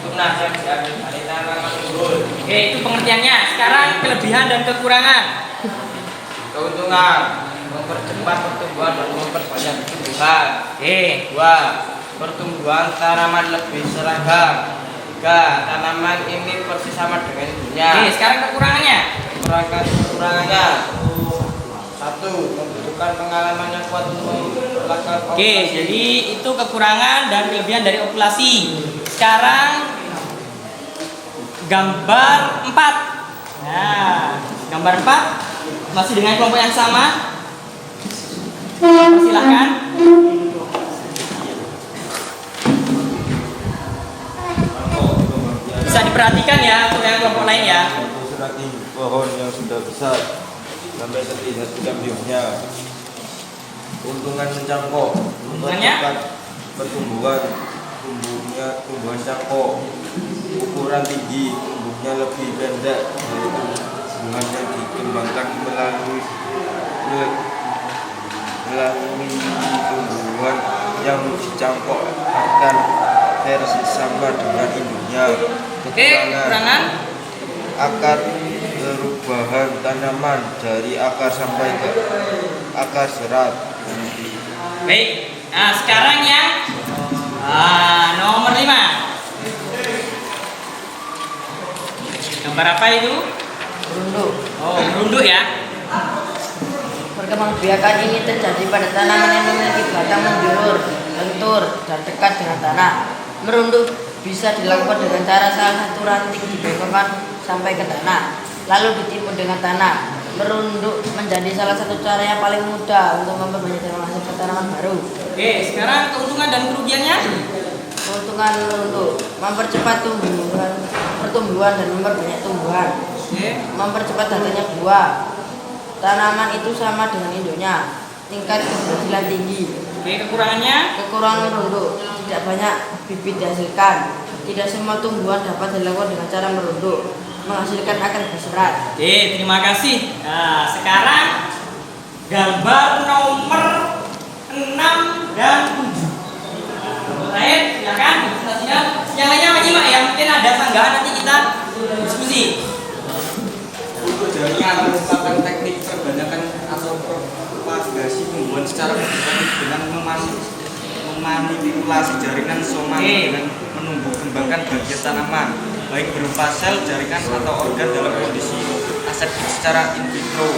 tunas yang diambil dari tanaman unggul. Oke, itu pengertiannya. Sekarang kelebihan dan kekurangan. Keuntungan: mempercepat pertumbuhan dan memperbanyak tumbuhan. Oke. 2. Pertumbuhan tanaman lebih seragam. 3. Tanaman ini persis sama dengan ibunya. Oke, sekarang kekurangannya. Kekurangannya: 1. Membutuhkan pengalaman yang kuat untuk melakukan Oke, okulasi. jadi itu kekurangan dan kelebihan dari okulasi. Sekarang gambar 4. Nah, gambar 4 masih dengan kelompok yang sama. Silakan. Bisa diperhatikan ya untuk yang kelompok lain ya. ranting pohon yang sudah besar sampai terlihat biumnya. Keuntungan mencangkok, Keuntungannya? mempercepat pertumbuhan, tumbuhan cangkok, ukuran tinggi, tumbuhnya lebih pendek, yaitu tumbuhan yang dikembangkan melalui tumbuhan yang dicangkok akan versi sama dengan induknya. Oke, kekurangan. Akar perubahan tanaman dari akar sampai ke akar serat. Baik, nah sekarang yang nomor 5. Gambar apa itu? Merunduk. Oh, merunduk ya. Perkembangbiakan ini terjadi pada tanaman yang memiliki batang menjulur, lentur, dan dekat dengan tanah. Merunduk bisa dilakukan dengan cara salah satu ranting dibengkokkan sampai ke tanah, lalu ditimbun dengan tanah. Merunduk menjadi salah satu cara yang paling mudah untuk memperbanyak dan menghasilkan tanaman baru. Oke, sekarang keuntungan dan kerugiannya. Keuntungan merunduk: mempercepat pertumbuhan dan memperbanyak tumbuhan. Oke. Mempercepat hasilnya buah. Tanaman itu sama dengan induknya. Tingkat keberhasilan tinggi. Oke, kekurangannya. Kekurangan merunduk: tidak banyak bibit dihasilkan. Tidak semua tumbuhan dapat dilakukan dengan cara merunduk, menghasilkan akar berserat. Oke, terima kasih. Nah, sekarang gambar nomor 6 dan 7. Lain, silakan presentasinya. Yang lainnya menyimak ya, mungkin ada tanggapan nanti kita diskusi. Untuk jaringan merupakan teknik perbanyakan atau propagasi tumbuhan secara bergantian dengan memanipulasi jaringan somasi dengan menumbuh kembangkan bagian tanaman, baik berupa sel, jaringan atau organ dalam kondisi aseptik secara in vitro.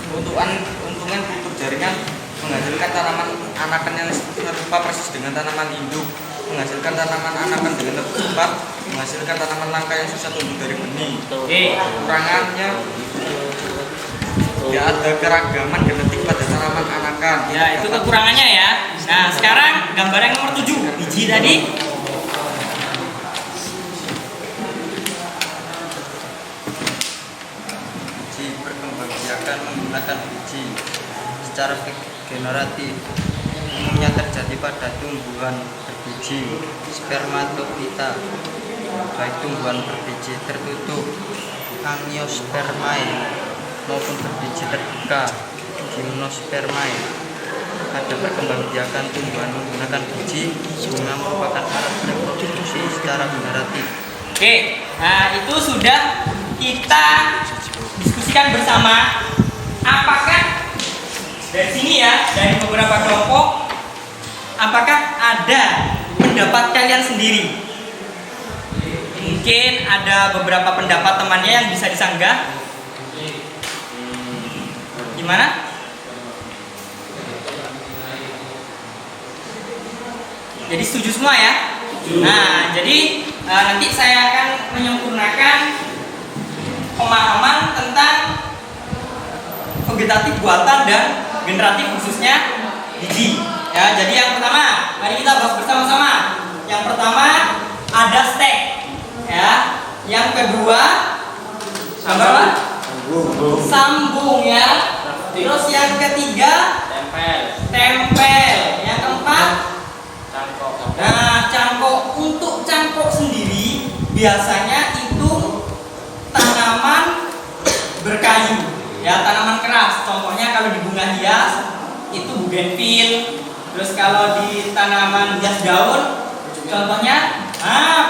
Keuntungan kultur jaringan menghasilkan tanaman anakan yang serupa persis dengan tanaman induk, menghasilkan tanaman anakan dengan lebih cepat, menghasilkan tanaman langka yang susah tumbuh dari benih. Kekurangannya tidak ada keragaman genetik pada tanaman anakan. Ya, itu kekurangannya ya. Nah, sekarang gambar yang nomor 7. Biji tadi. Biji perkembangbiakan menggunakan biji secara generatif umumnya terjadi pada tumbuhan berbiji spermatofita, baik tumbuhan berbiji tertutup angiospermae maupun berbiji terbuka gimnospermae. Pada perkembangbiakan tumbuhan menggunakan biji bunga merupakan alat reproduksi secara generatif. Oke, nah itu sudah kita diskusikan bersama. Apakah dari sini ya, dari beberapa kelompok, apakah ada pendapat kalian sendiri? Mungkin ada beberapa pendapat temannya yang bisa disanggah. Gimana? Jadi setuju semua ya? Nah, jadi nanti saya akan menyempurnakan pemahaman tentang vegetatif buatan dan generatif khususnya biji. Ya, jadi yang pertama, mari kita bahas bersama-sama. Yang pertama ada stek, ya. Yang kedua apa? Sambung ya. Terus yang ketiga tempel. Yang keempat Cangkok. nah, cangkok. Untuk cangkok sendiri biasanya itu tanaman berkayu, ya, tanaman keras. Contohnya kalau di bunga hias itu bougainville. Terus kalau di tanaman hias daun, contohnya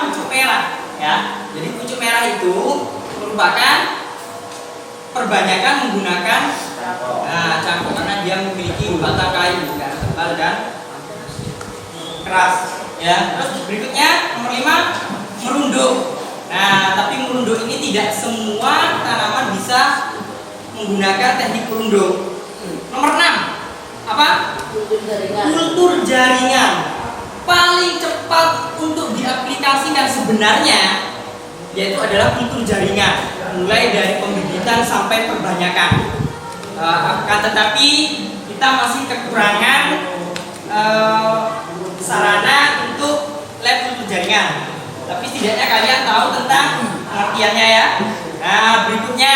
pucuk merah, ya. Jadi pucuk merah itu merupakan perbanyakan menggunakan cangkok karena dia memiliki batang kayu yang tebal dan keras, ya. Terus berikutnya nomor 5 merunduk. Nah, tapi merunduk ini tidak semua tanaman bisa menggunakan teknik merunduk. Nomor 6 apa? Kultur jaringan. Paling cepat untuk diaplikasikan sebenarnya yaitu adalah kultur jaringan, mulai dari pembibitan sampai perbanyakan. Akan tetapi kita masih kekurangan sarana untuk lab kultur jaringan. Tapi setidaknya kalian tahu tentang pengertiannya ya. Nah, berikutnya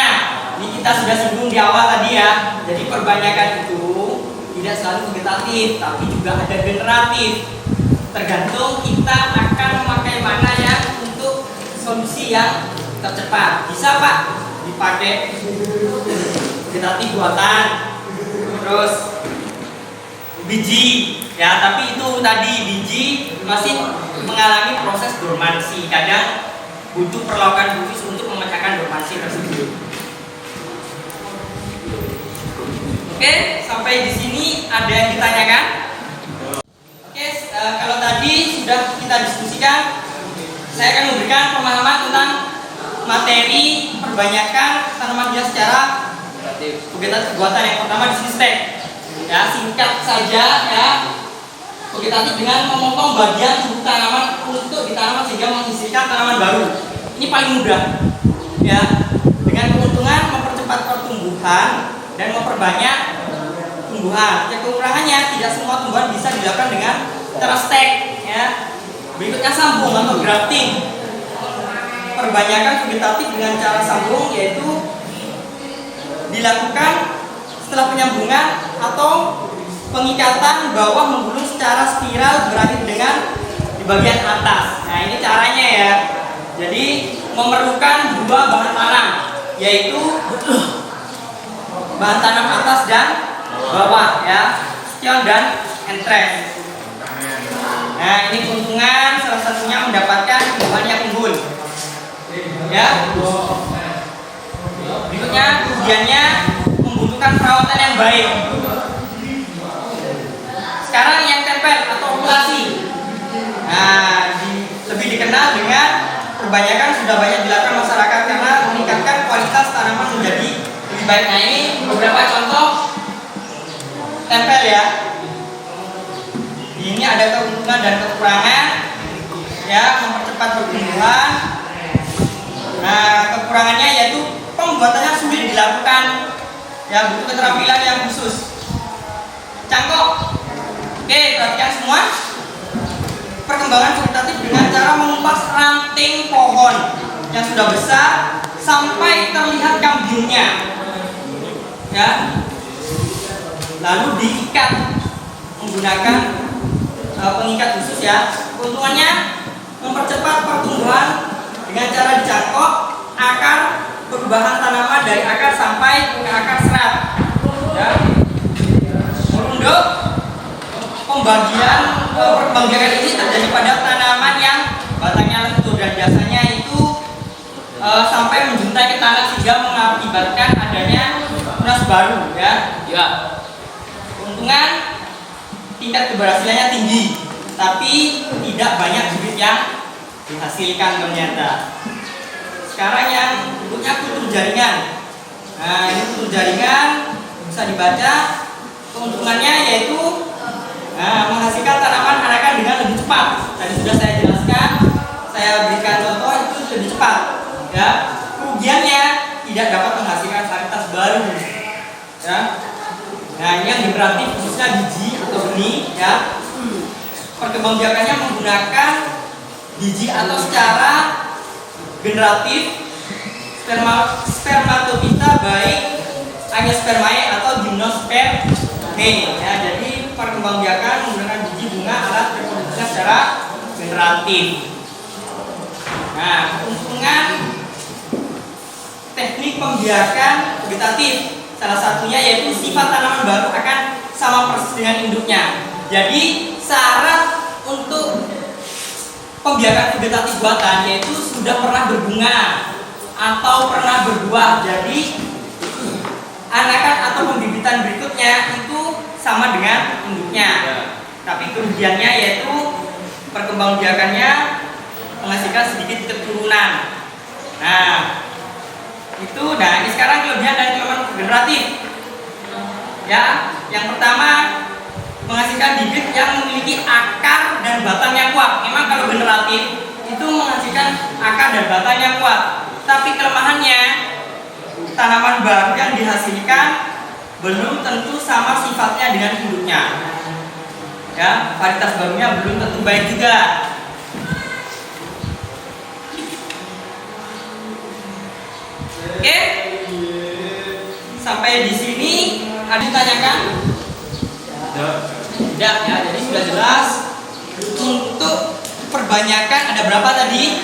ini kita sudah singgung di awal tadi ya. Jadi perbanyakan itu tidak selalu vegetatif, tapi juga ada generatif. Tergantung kita akan memakai mana ya untuk solusi yang tercepat. Bisa Pak dipakai vegetatif buatan, terus biji ya, tapi itu tadi biji masih mengalami proses dormansi, kadang butuh perlakuan khusus untuk memecahkan dormansi tersebut. Oke, sampai di sini ada yang ditanyakan? Oke, kalau tadi sudah kita diskusikan, saya akan memberikan pemahaman tentang materi perbanyakan tanaman hias secara vegetatif buatan. Yang pertama di sini stek. Ya, singkat saja ya. Vegetatif dengan memotong bagian tubuh tanaman untuk ditanam sehingga menghasilkan tanaman baru. Ini paling mudah. Ya. Dengan keuntungan mempercepat pertumbuhan dan memperbanyak tumbuhan. Ya, kekurangannya tidak semua tumbuhan bisa dilakukan dengan cara stek ya. Berikutnya sambung atau grafting. Perbanyakan vegetatif dengan cara sambung yaitu dilakukan setelah penyambungan atau pengikatan bawah menggulung secara spiral berakhir dengan di bagian atas. Nah, ini caranya ya. Jadi memerlukan dua bahan tanam, yaitu bahan tanam atas dan bawah ya, stion dan entres. Nah, ini keuntungan salah satunya mendapatkan tumbuhan yang unggul. Ya. Berikutnya kemudiannya membutuhkan perawatan yang baik. Sekarang yang tempel atau okulasi. Nah, lebih dikenal dengan perbanyakan sudah banyak dilakukan masyarakat karena meningkatkan kualitas tanaman menjadi lebih baik. Nah, ini beberapa contoh tempel ya. Ini ada keuntungan dan kekurangan ya, mempercepat pertumbuhan. Nah, kekurangannya yaitu pembuatannya sulit dilakukan ya, butuh keterampilan yang khusus. Cangkok. Oke, perhatikan semua. Perkembangan vegetatif dengan cara mengupas ranting pohon yang sudah besar sampai terlihat kambingnya ya, lalu diikat menggunakan pengikat khusus ya. Keuntungannya mempercepat pertumbuhan dengan cara dicangkok akar perubahan tanaman dari akar sampai ke akar serat ya. Merunduk, perkembangan ini terjadi pada tanaman yang batangnya lentur dan biasanya itu sampai menjuntai ke tanah sehingga mengakibatkan adanya tunas baru ya. Ya. Keuntungan tingkat keberhasilannya tinggi, tapi tidak banyak bibit yang dihasilkan ternyata. Sekarang yang berikutnya kultur jaringan. Nah, ini kultur jaringan bisa dibaca. Keuntungannya yaitu menghasilkan tanaman anakan dengan lebih cepat cepat. Tadi sudah saya jelaskan, saya berikan contoh itu lebih cepat. Ya, kerugiannya tidak dapat menghasilkan varietas baru. Ya, nah ini yang generatif khususnya biji atau benih. Ya, perkembangbiakannya menggunakan biji atau secara generatif spermatopita baik angiospermae atau gymnospermae. Ya, jadi perkembangbiakan menggunakan biji bunga alat reproduksinya secara generatif. Nah, keuntungan teknik pembiakan vegetatif salah satunya yaitu sifat tanaman baru akan sama persis dengan induknya. Jadi syarat untuk pembiakan vegetatif buatan yaitu sudah pernah berbunga atau pernah berbuah. Jadi anakan atau pembibitan berikutnya itu sama dengan induknya. Tapi kerugiannya yaitu perkembangbiakannya menghasilkan sedikit keturunan. Nah, ini sekarang kelebihan dari tanaman generatif. Ya, yang pertama menghasilkan bibit yang memiliki akar dan batang yang kuat. Memang kalau generatif itu menghasilkan akar dan batang yang kuat. Tapi kelemahannya tanaman baru yang dihasilkan belum tentu sama sifatnya dengan induknya. Ya, varietas barunya belum tentu baik juga. Oke, sampai di sini ada ditanyakan? Tidak ya, jadi sudah jelas. Untuk perbanyakan ada berapa tadi?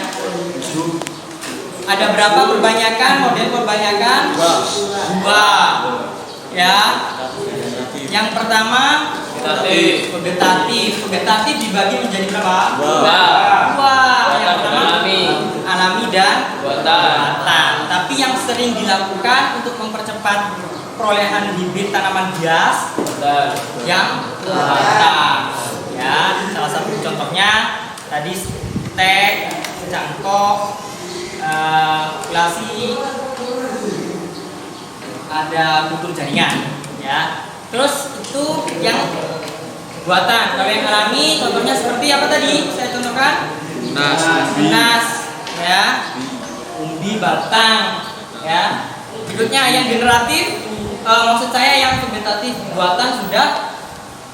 Ada berapa perbanyakan? Model perbanyakan? Dua. Ya. Yang pertama vegetatif. Vegetatif dibagi menjadi berapa? Dua. Yang pertama alami dan buatan. Tapi yang sering dilakukan untuk mempercepat perolehan bibit tanaman hias yang buatan. Ya, salah satu contohnya tadi teh, cangkok, kulasi, ada kultur jaringan. Ya, terus itu yang buatan. Kalau yang alami, contohnya seperti apa tadi? Saya contohkan. Nas, ya, umbi batang, ya. Berikutnya yang generatif, maksud saya yang vegetatif buatan sudah,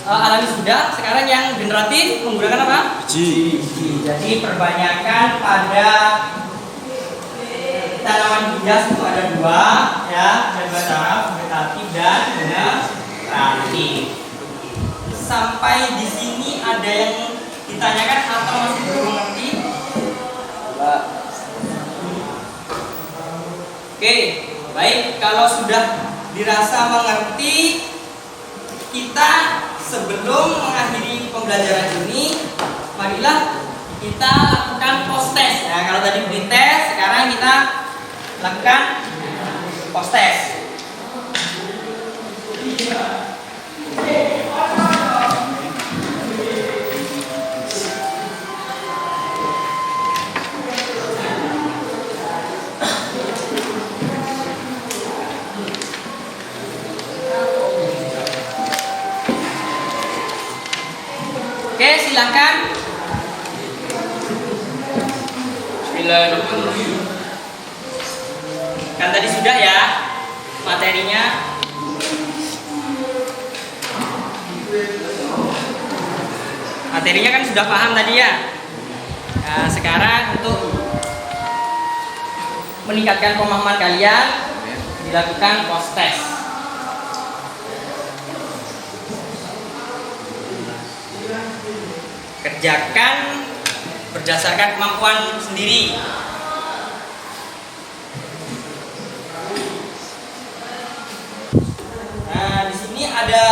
alami sudah. Sekarang yang generatif menggunakan apa? Biji. Jadi perbanyakan pada tanaman hias itu ada dua, ya, ada dua cara, vegetatif dan generatif. Sampai di sini ada yang ditanyakan atau masih belum ngerti? Oke, baik. Kalau sudah dirasa mengerti, kita sebelum mengakhiri pembelajaran ini, marilah kita lakukan post test. Nah, kalau tadi pre test, sekarang kita lakukan post test. Oke, silakan. Bismillahirrahmanirrahim. Kan tadi sudah ya materinya. Materinya kan sudah paham tadi ya. Nah, sekarang untuk meningkatkan pemahaman kalian dilakukan post test. Kerjakan berdasarkan kemampuan sendiri. Nah, di sini ada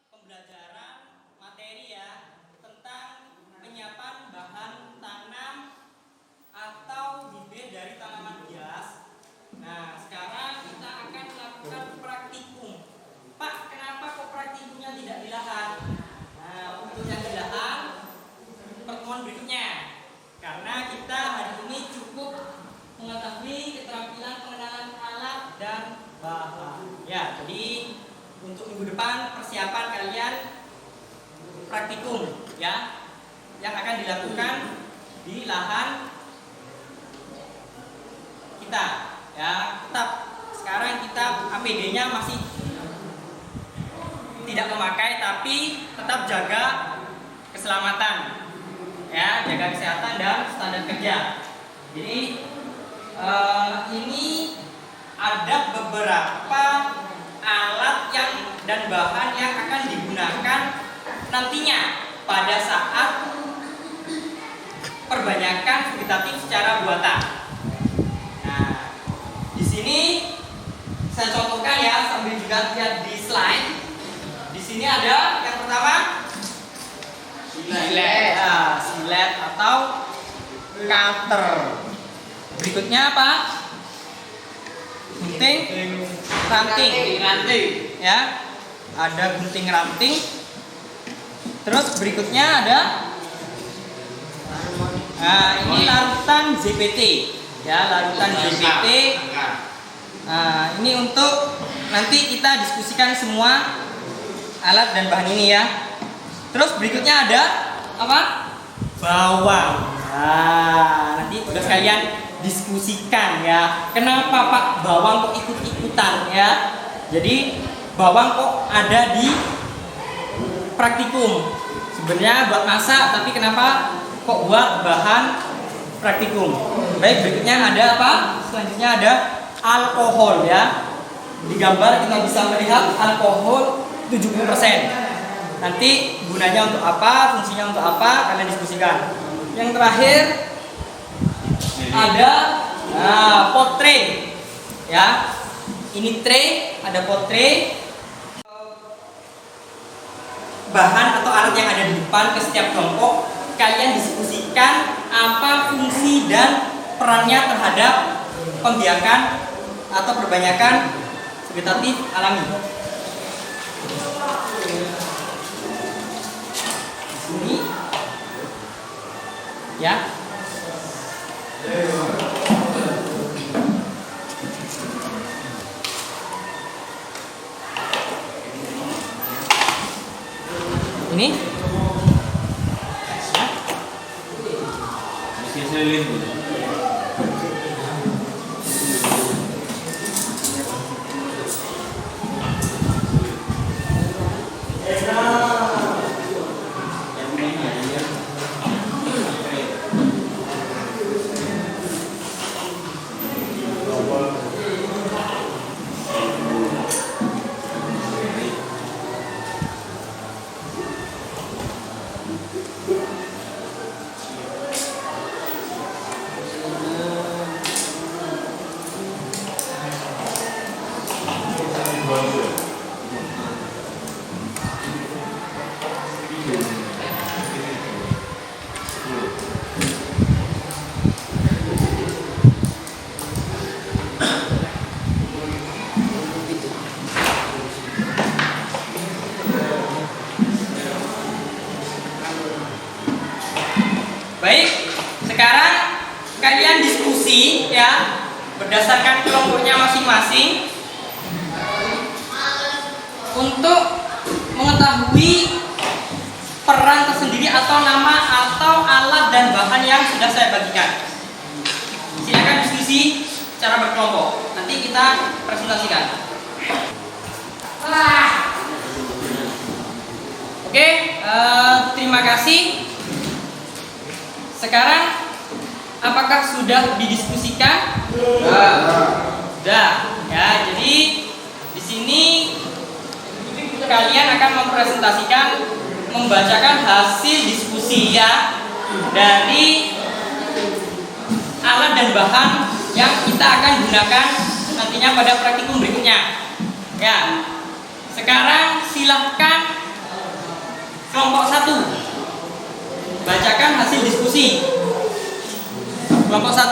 pembelajaran materi ya tentang penyiapan bahan tanam atau bibit dari tanaman hias. Nah, sekarang kita akan melakukan praktikum. Pak, kenapa kok praktikumnya tidak di lahan? Nah, untuk yang di lahan, pertemuan berikutnya. Karena kita hari ini cukup mengetahui keterampilan pengenalan alat dan bahan. Ya, jadi untuk minggu depan persiapan kalian praktikum ya yang akan dilakukan di lahan kita ya. Tetap sekarang kita APD-nya masih tidak memakai, tapi tetap jaga keselamatan ya, jaga kesehatan dan standar kerja. Jadi ini ada beberapa alat yang dan bahan yang akan digunakan nantinya pada saat perbanyakan vegetatif secara buatan. Nah, di sini saya contohkan ya, sambil juga lihat di slide. Di sini ada yang pertama silet, silet atau cutter. Berikutnya apa? Gunting ranting ya. Ada gunting ranting. Terus berikutnya ada ini larutan ZPT ya, larutan ZPT. Nah, ini untuk nanti kita diskusikan semua alat dan bahan ini ya. Terus berikutnya ada apa? Bawang. Nah, nanti tugas kalian diskusikan ya. Kenapa Pak bawang kok ikut-ikutan ya? Jadi bawang kok ada di praktikum? Sebenarnya buat masak, tapi kenapa kok buat bahan praktikum? Baik, berikutnya ada apa? Selanjutnya ada alkohol ya. Di gambar kita bisa melihat alkohol 70%. Nanti gunanya untuk apa, fungsinya untuk apa, kalian diskusikan. Yang terakhir ada pot tray ya. Ini tray, ada pot tray. Bahan atau alat yang ada di depan ke setiap kelompok, kalian diskusikan apa fungsi dan perannya terhadap pembiakan atau perbanyakan vegetatif alami. Ini ya. Ini baik, sekarang kalian diskusi ya berdasarkan kelompoknya masing-masing untuk mengetahui peran tersendiri atau nama atau alat dan bahan yang sudah saya bagikan. Silakan diskusi secara berkelompok. Nanti kita presentasikan. Oke, terima kasih. Sekarang apakah sudah didiskusikan? Sudah. Ya, jadi di sini kalian akan mempresentasikan, membacakan hasil diskusi ya dari alat dan bahan yang kita akan gunakan nantinya pada praktikum berikutnya. Ya. Sekarang silahkan kelompok 1 bacakan hasil diskusi. Kelompok 1.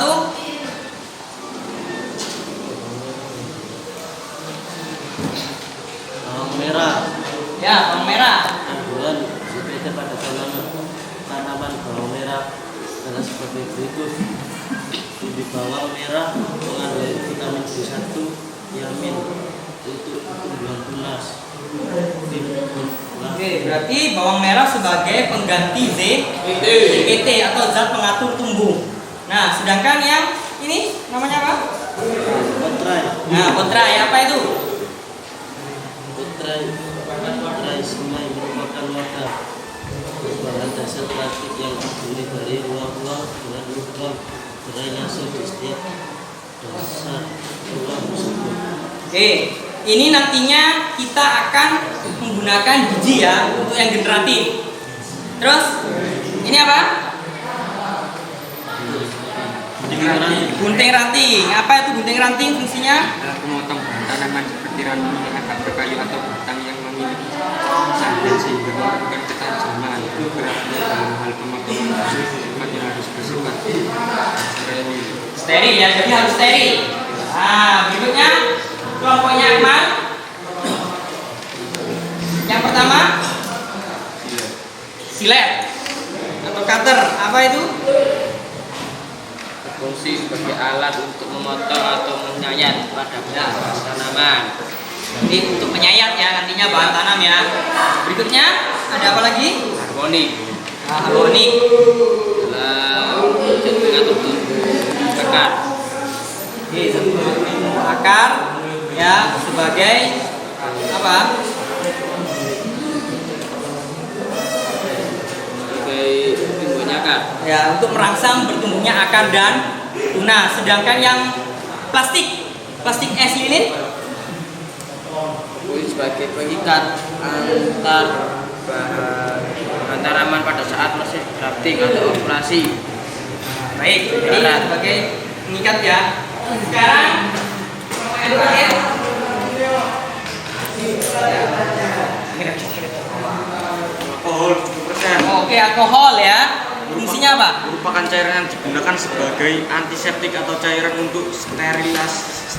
Bawang merah. Ya, bawang merah. Kandungan ZPT pada tanaman bawang merah adalah sebagai berikut. Bibit bawang merah mengandung vitamin B1, tiamin, untuk pertumbuhan tunas. Oke, berarti bawang merah sebagai pengganti ZPT atau zat pengatur tumbuh. Nah, sedangkan yang ini namanya apa? Kontrai. Nah, kontrai apa itu? Kontrai semai merupakan wadah bahan dasar plastik yang terdiri dari ruang-ruang dengan lubang drainase di setiap dasar ruang tersebut. Oke, ini nantinya kita akan menggunakan biji ya untuk yang generatif. Terus ini apa? Gunting ranting. Apa itu gunting ranting fungsinya? Adalah memotong bahan tanaman seperti ranting yang agak berkayu atau batang yang memiliki sandan sehingga melakukan ketajaman beratnya dalam hal pemotongan sifat yang harus bersifat steril. Steril ya, jadi harus steril. Nah, berikutnya kelompoknya Akmal. Yang pertama silet atau cutter. Apa itu? Berfungsi sebagai alat untuk memotong atau menyayat pada bahan tanaman. Ini untuk menyayat ya nantinya bahan tanam ya. Berikutnya ada apa lagi? Harmonik Nah, harmonik. dalam mengatur tumbuh akar. Oke, tumbuh akar ya sebagai apa? Sebagai tumbuhnya akar. Ya, untuk merangsang bertumbuhnya akar dan tunas. Sedangkan yang plastik es lilin Berfungsi sebagai pengikat antar bahan tanaman pada saat proses grafting atau operasi. baik, jadi sebagai pengikat ya. Sekarang kelompok yang terakhir. Alkohol 7%. Oke, alkohol ya. Fungsinya apa? Merupakan cairan yang digunakan sebagai antiseptik atau cairan untuk sterilisasi,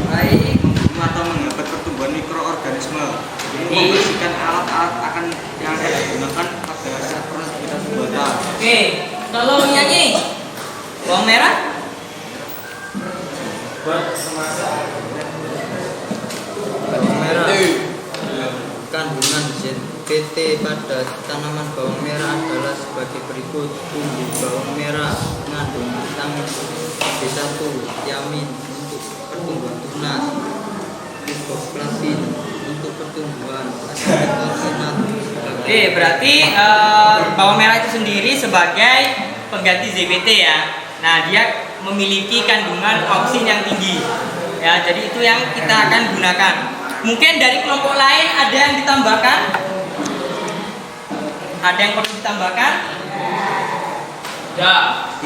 Baik. membunuh atau menghambat pertumbuhan mikroorganisme. Ini membersihkan alat-alat yang akan digunakan pada saat proses pembuatan. Oke, kalau nyanyi bawang merah Bawang merah. Kandungan ZPT pada tanaman bawang merah adalah sebagai berikut. Tumbuh bawang merah mengandung vitamin B1, tiamin untuk pertumbuhan tunas, riboflavin untuk pertumbuhan, asetilkolinat. Oke, berarti bawang merah itu sendiri sebagai pengganti ZPT ya. Nah, dia memiliki kandungan oksin yang tinggi. Ya, jadi itu yang kita akan gunakan. Mungkin dari kelompok lain ada yang ditambahkan? Ada yang perlu ditambahkan?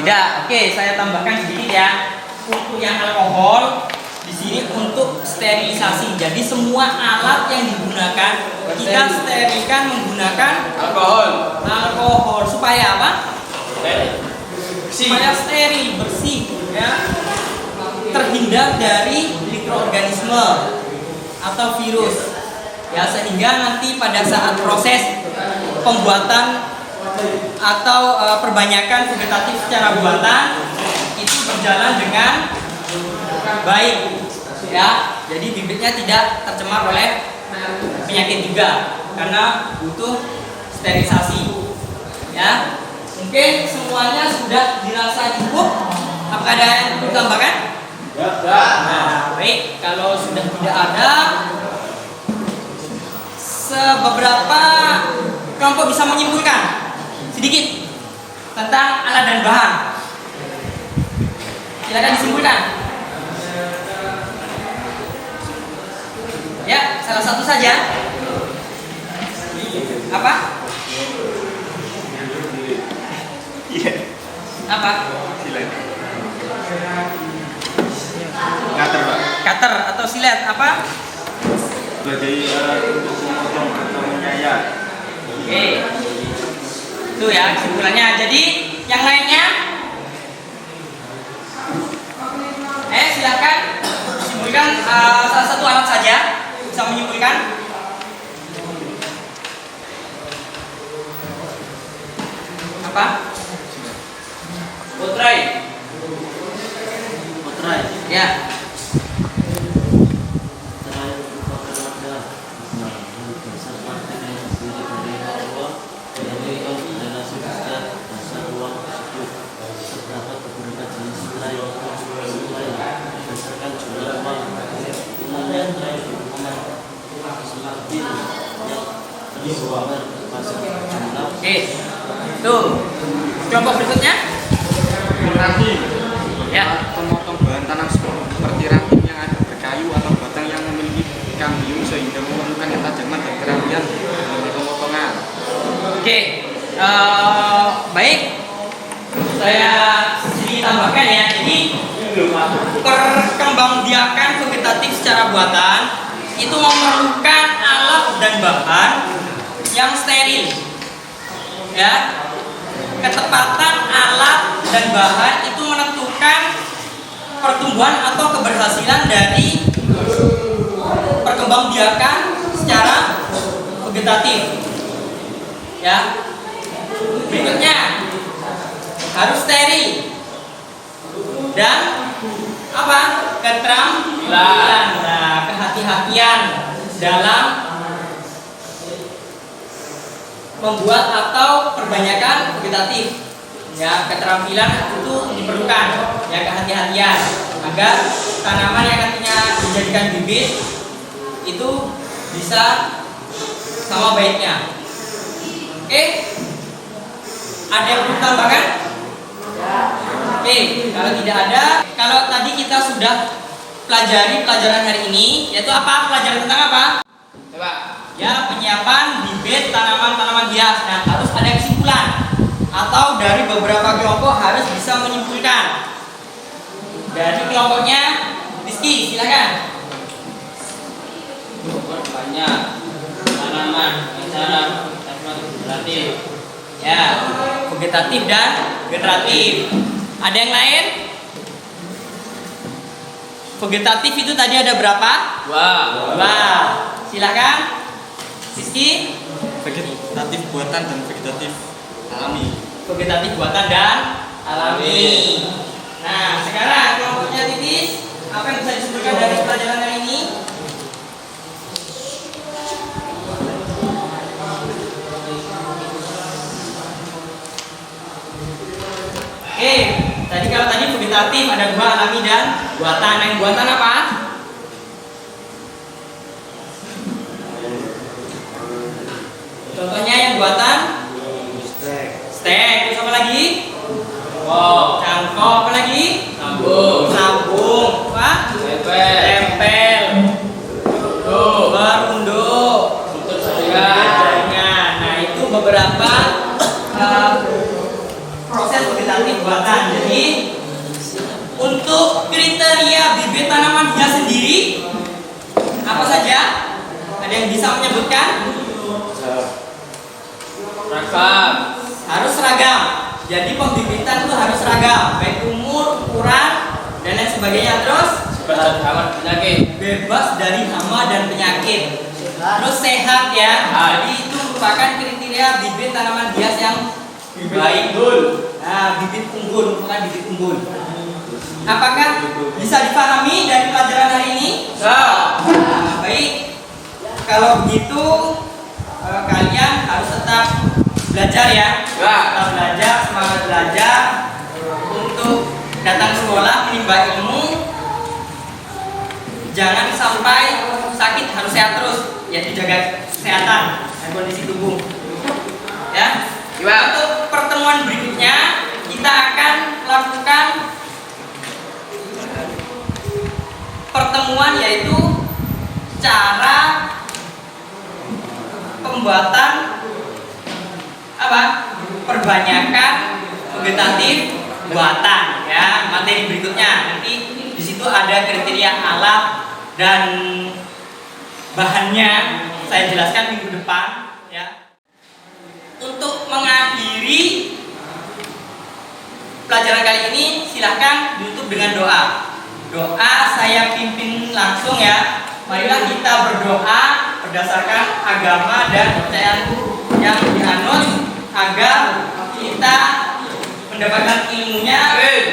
Tidak. Oke, saya tambahkan sedikit ya. Untuk yang alkohol di sini untuk sterilisasi. Jadi semua alat yang digunakan kita sterilkan menggunakan alkohol supaya apa? Supaya steril, bersih ya. Terhindar dari mikroorganisme atau virus. Ya, sehingga nanti pada saat proses pembuatan atau perbanyakan vegetatif secara buatan itu berjalan dengan baik ya, jadi bibitnya tidak tercemar oleh penyakit juga karena butuh sterilisasi ya. Mungkin semuanya sudah dirasa cukup. Apakah ada yang perlu ditambahkan? Nah, baik, kalau sudah tidak ada, seberapa kelompok bisa menyimpulkan sedikit tentang alat dan bahan. Silakan disimpulkan. Ya, salah satu saja. Apa? Apa? Cutter, Pak. Cutter atau silet apa? Sebagai untuk memotong atau menyayat. Oke. Itu ya kesimpulannya. Jadi yang lainnya silakan simpulkan salah satu alat saja bisa menyimpulkan. Apa? Kontrai. Ya. Tuh. Contoh berikutnya. Ranting. Ya. Pemotong bahan tanam seperti ranting yang ada berkayu atau batang yang memiliki kambium sehingga memerlukan ketajaman dan kerapian dalam pemotongan. Oke. Baik. Saya sedikit tambahkan ya. Jadi perkembangbiakan vegetatif secara buatan itu memerlukan alat dan bahan yang steril. Ya. Ketepatan alat dan bahan itu menentukan pertumbuhan atau keberhasilan dari perkembangbiakan secara vegetatif. Ya. Berikutnya harus steril dan apa? Keterampilan. Nah, kehati-hatian dalam membuat atau perbanyakan vegetatif. Ya, keterampilan itu diperlukan. Ya, kehati-hatian agar tanaman yang nantinya dijadikan bibit itu bisa sama baiknya. Oke? Ada yang perlu tambahkan? Oke, kalau tidak ada, kalau tadi kita sudah pelajari pelajaran hari ini, yaitu apa? Pelajaran tentang apa? Coba. Ya, penyiapan bibit tanaman-tanaman hias. Nah, harus ada kesimpulan atau dari beberapa kelompok harus bisa menyimpulkan. Dari kelompoknya, Rizky, silakan. Banyak tanaman secara vegetatif. Ya, vegetatif dan generatif. Ada yang lain? Vegetatif itu tadi ada berapa? Dua. Silakan. Rizky. Vegetatif buatan dan vegetatif alami. Vegetatif buatan dan alami. Nah, sekarang kelompoknya Titis, apa yang bisa disebutkan dari pelajaran hari ini? Oke, tadi kalau tadi vegetatif ada dua, alami dan buatan. Yang buatan apa? Contohnya yang buatan? Stek. Terus apa lagi? Cangkok. Apa lagi? Sambung. Apa? Tempel. Berunduk. Jaringan. Nah, itu beberapa proses vegetatif buatan. Jadi untuk kriteria bibit tanaman hias sendiri apa saja? Ada yang bisa menyebutkan? Ragam. Harus seragam. Jadi pembibitan itu harus seragam, baik umur, ukuran, dan lain sebagainya. Terus bebas dari hama dan penyakit. Terus sehat ya. Jadi itu merupakan kriteria bibit tanaman hias yang baik. Nah, bibit unggul, merupakan bibit unggul. Apakah bisa dipahami dari pelajaran hari ini? Nah, baik. Kalau begitu kalian harus tetap belajar ya. Tetap belajar, semangat belajar untuk datang sekolah menimba ilmu. Jangan sampai sakit, harus sehat terus. Yaitu jaga kesehatan dan kondisi tubuh. Ya. Untuk pertemuan berikutnya kita akan lakukan pertemuan yaitu cara pembuatan apa? Perbanyakan vegetatif buatan ya. Materi berikutnya nanti di situ ada kriteria alat dan bahannya saya jelaskan minggu depan ya. Untuk mengakhiri pelajaran kali ini silahkan ditutup dengan doa. Doa saya pimpin langsung ya. Marilah kita berdoa berdasarkan agama dan kepercayaan yang dianut agar kita mendapatkan ilmunya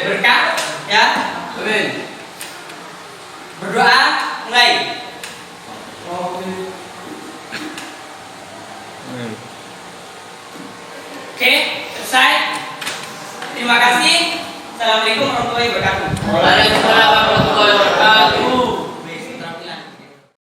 berkah ya. Berdoa mulai. Oke, selesai. Terima kasih. Assalamualaikum warahmatullahi wabarakatuh. Waalaikumsalam.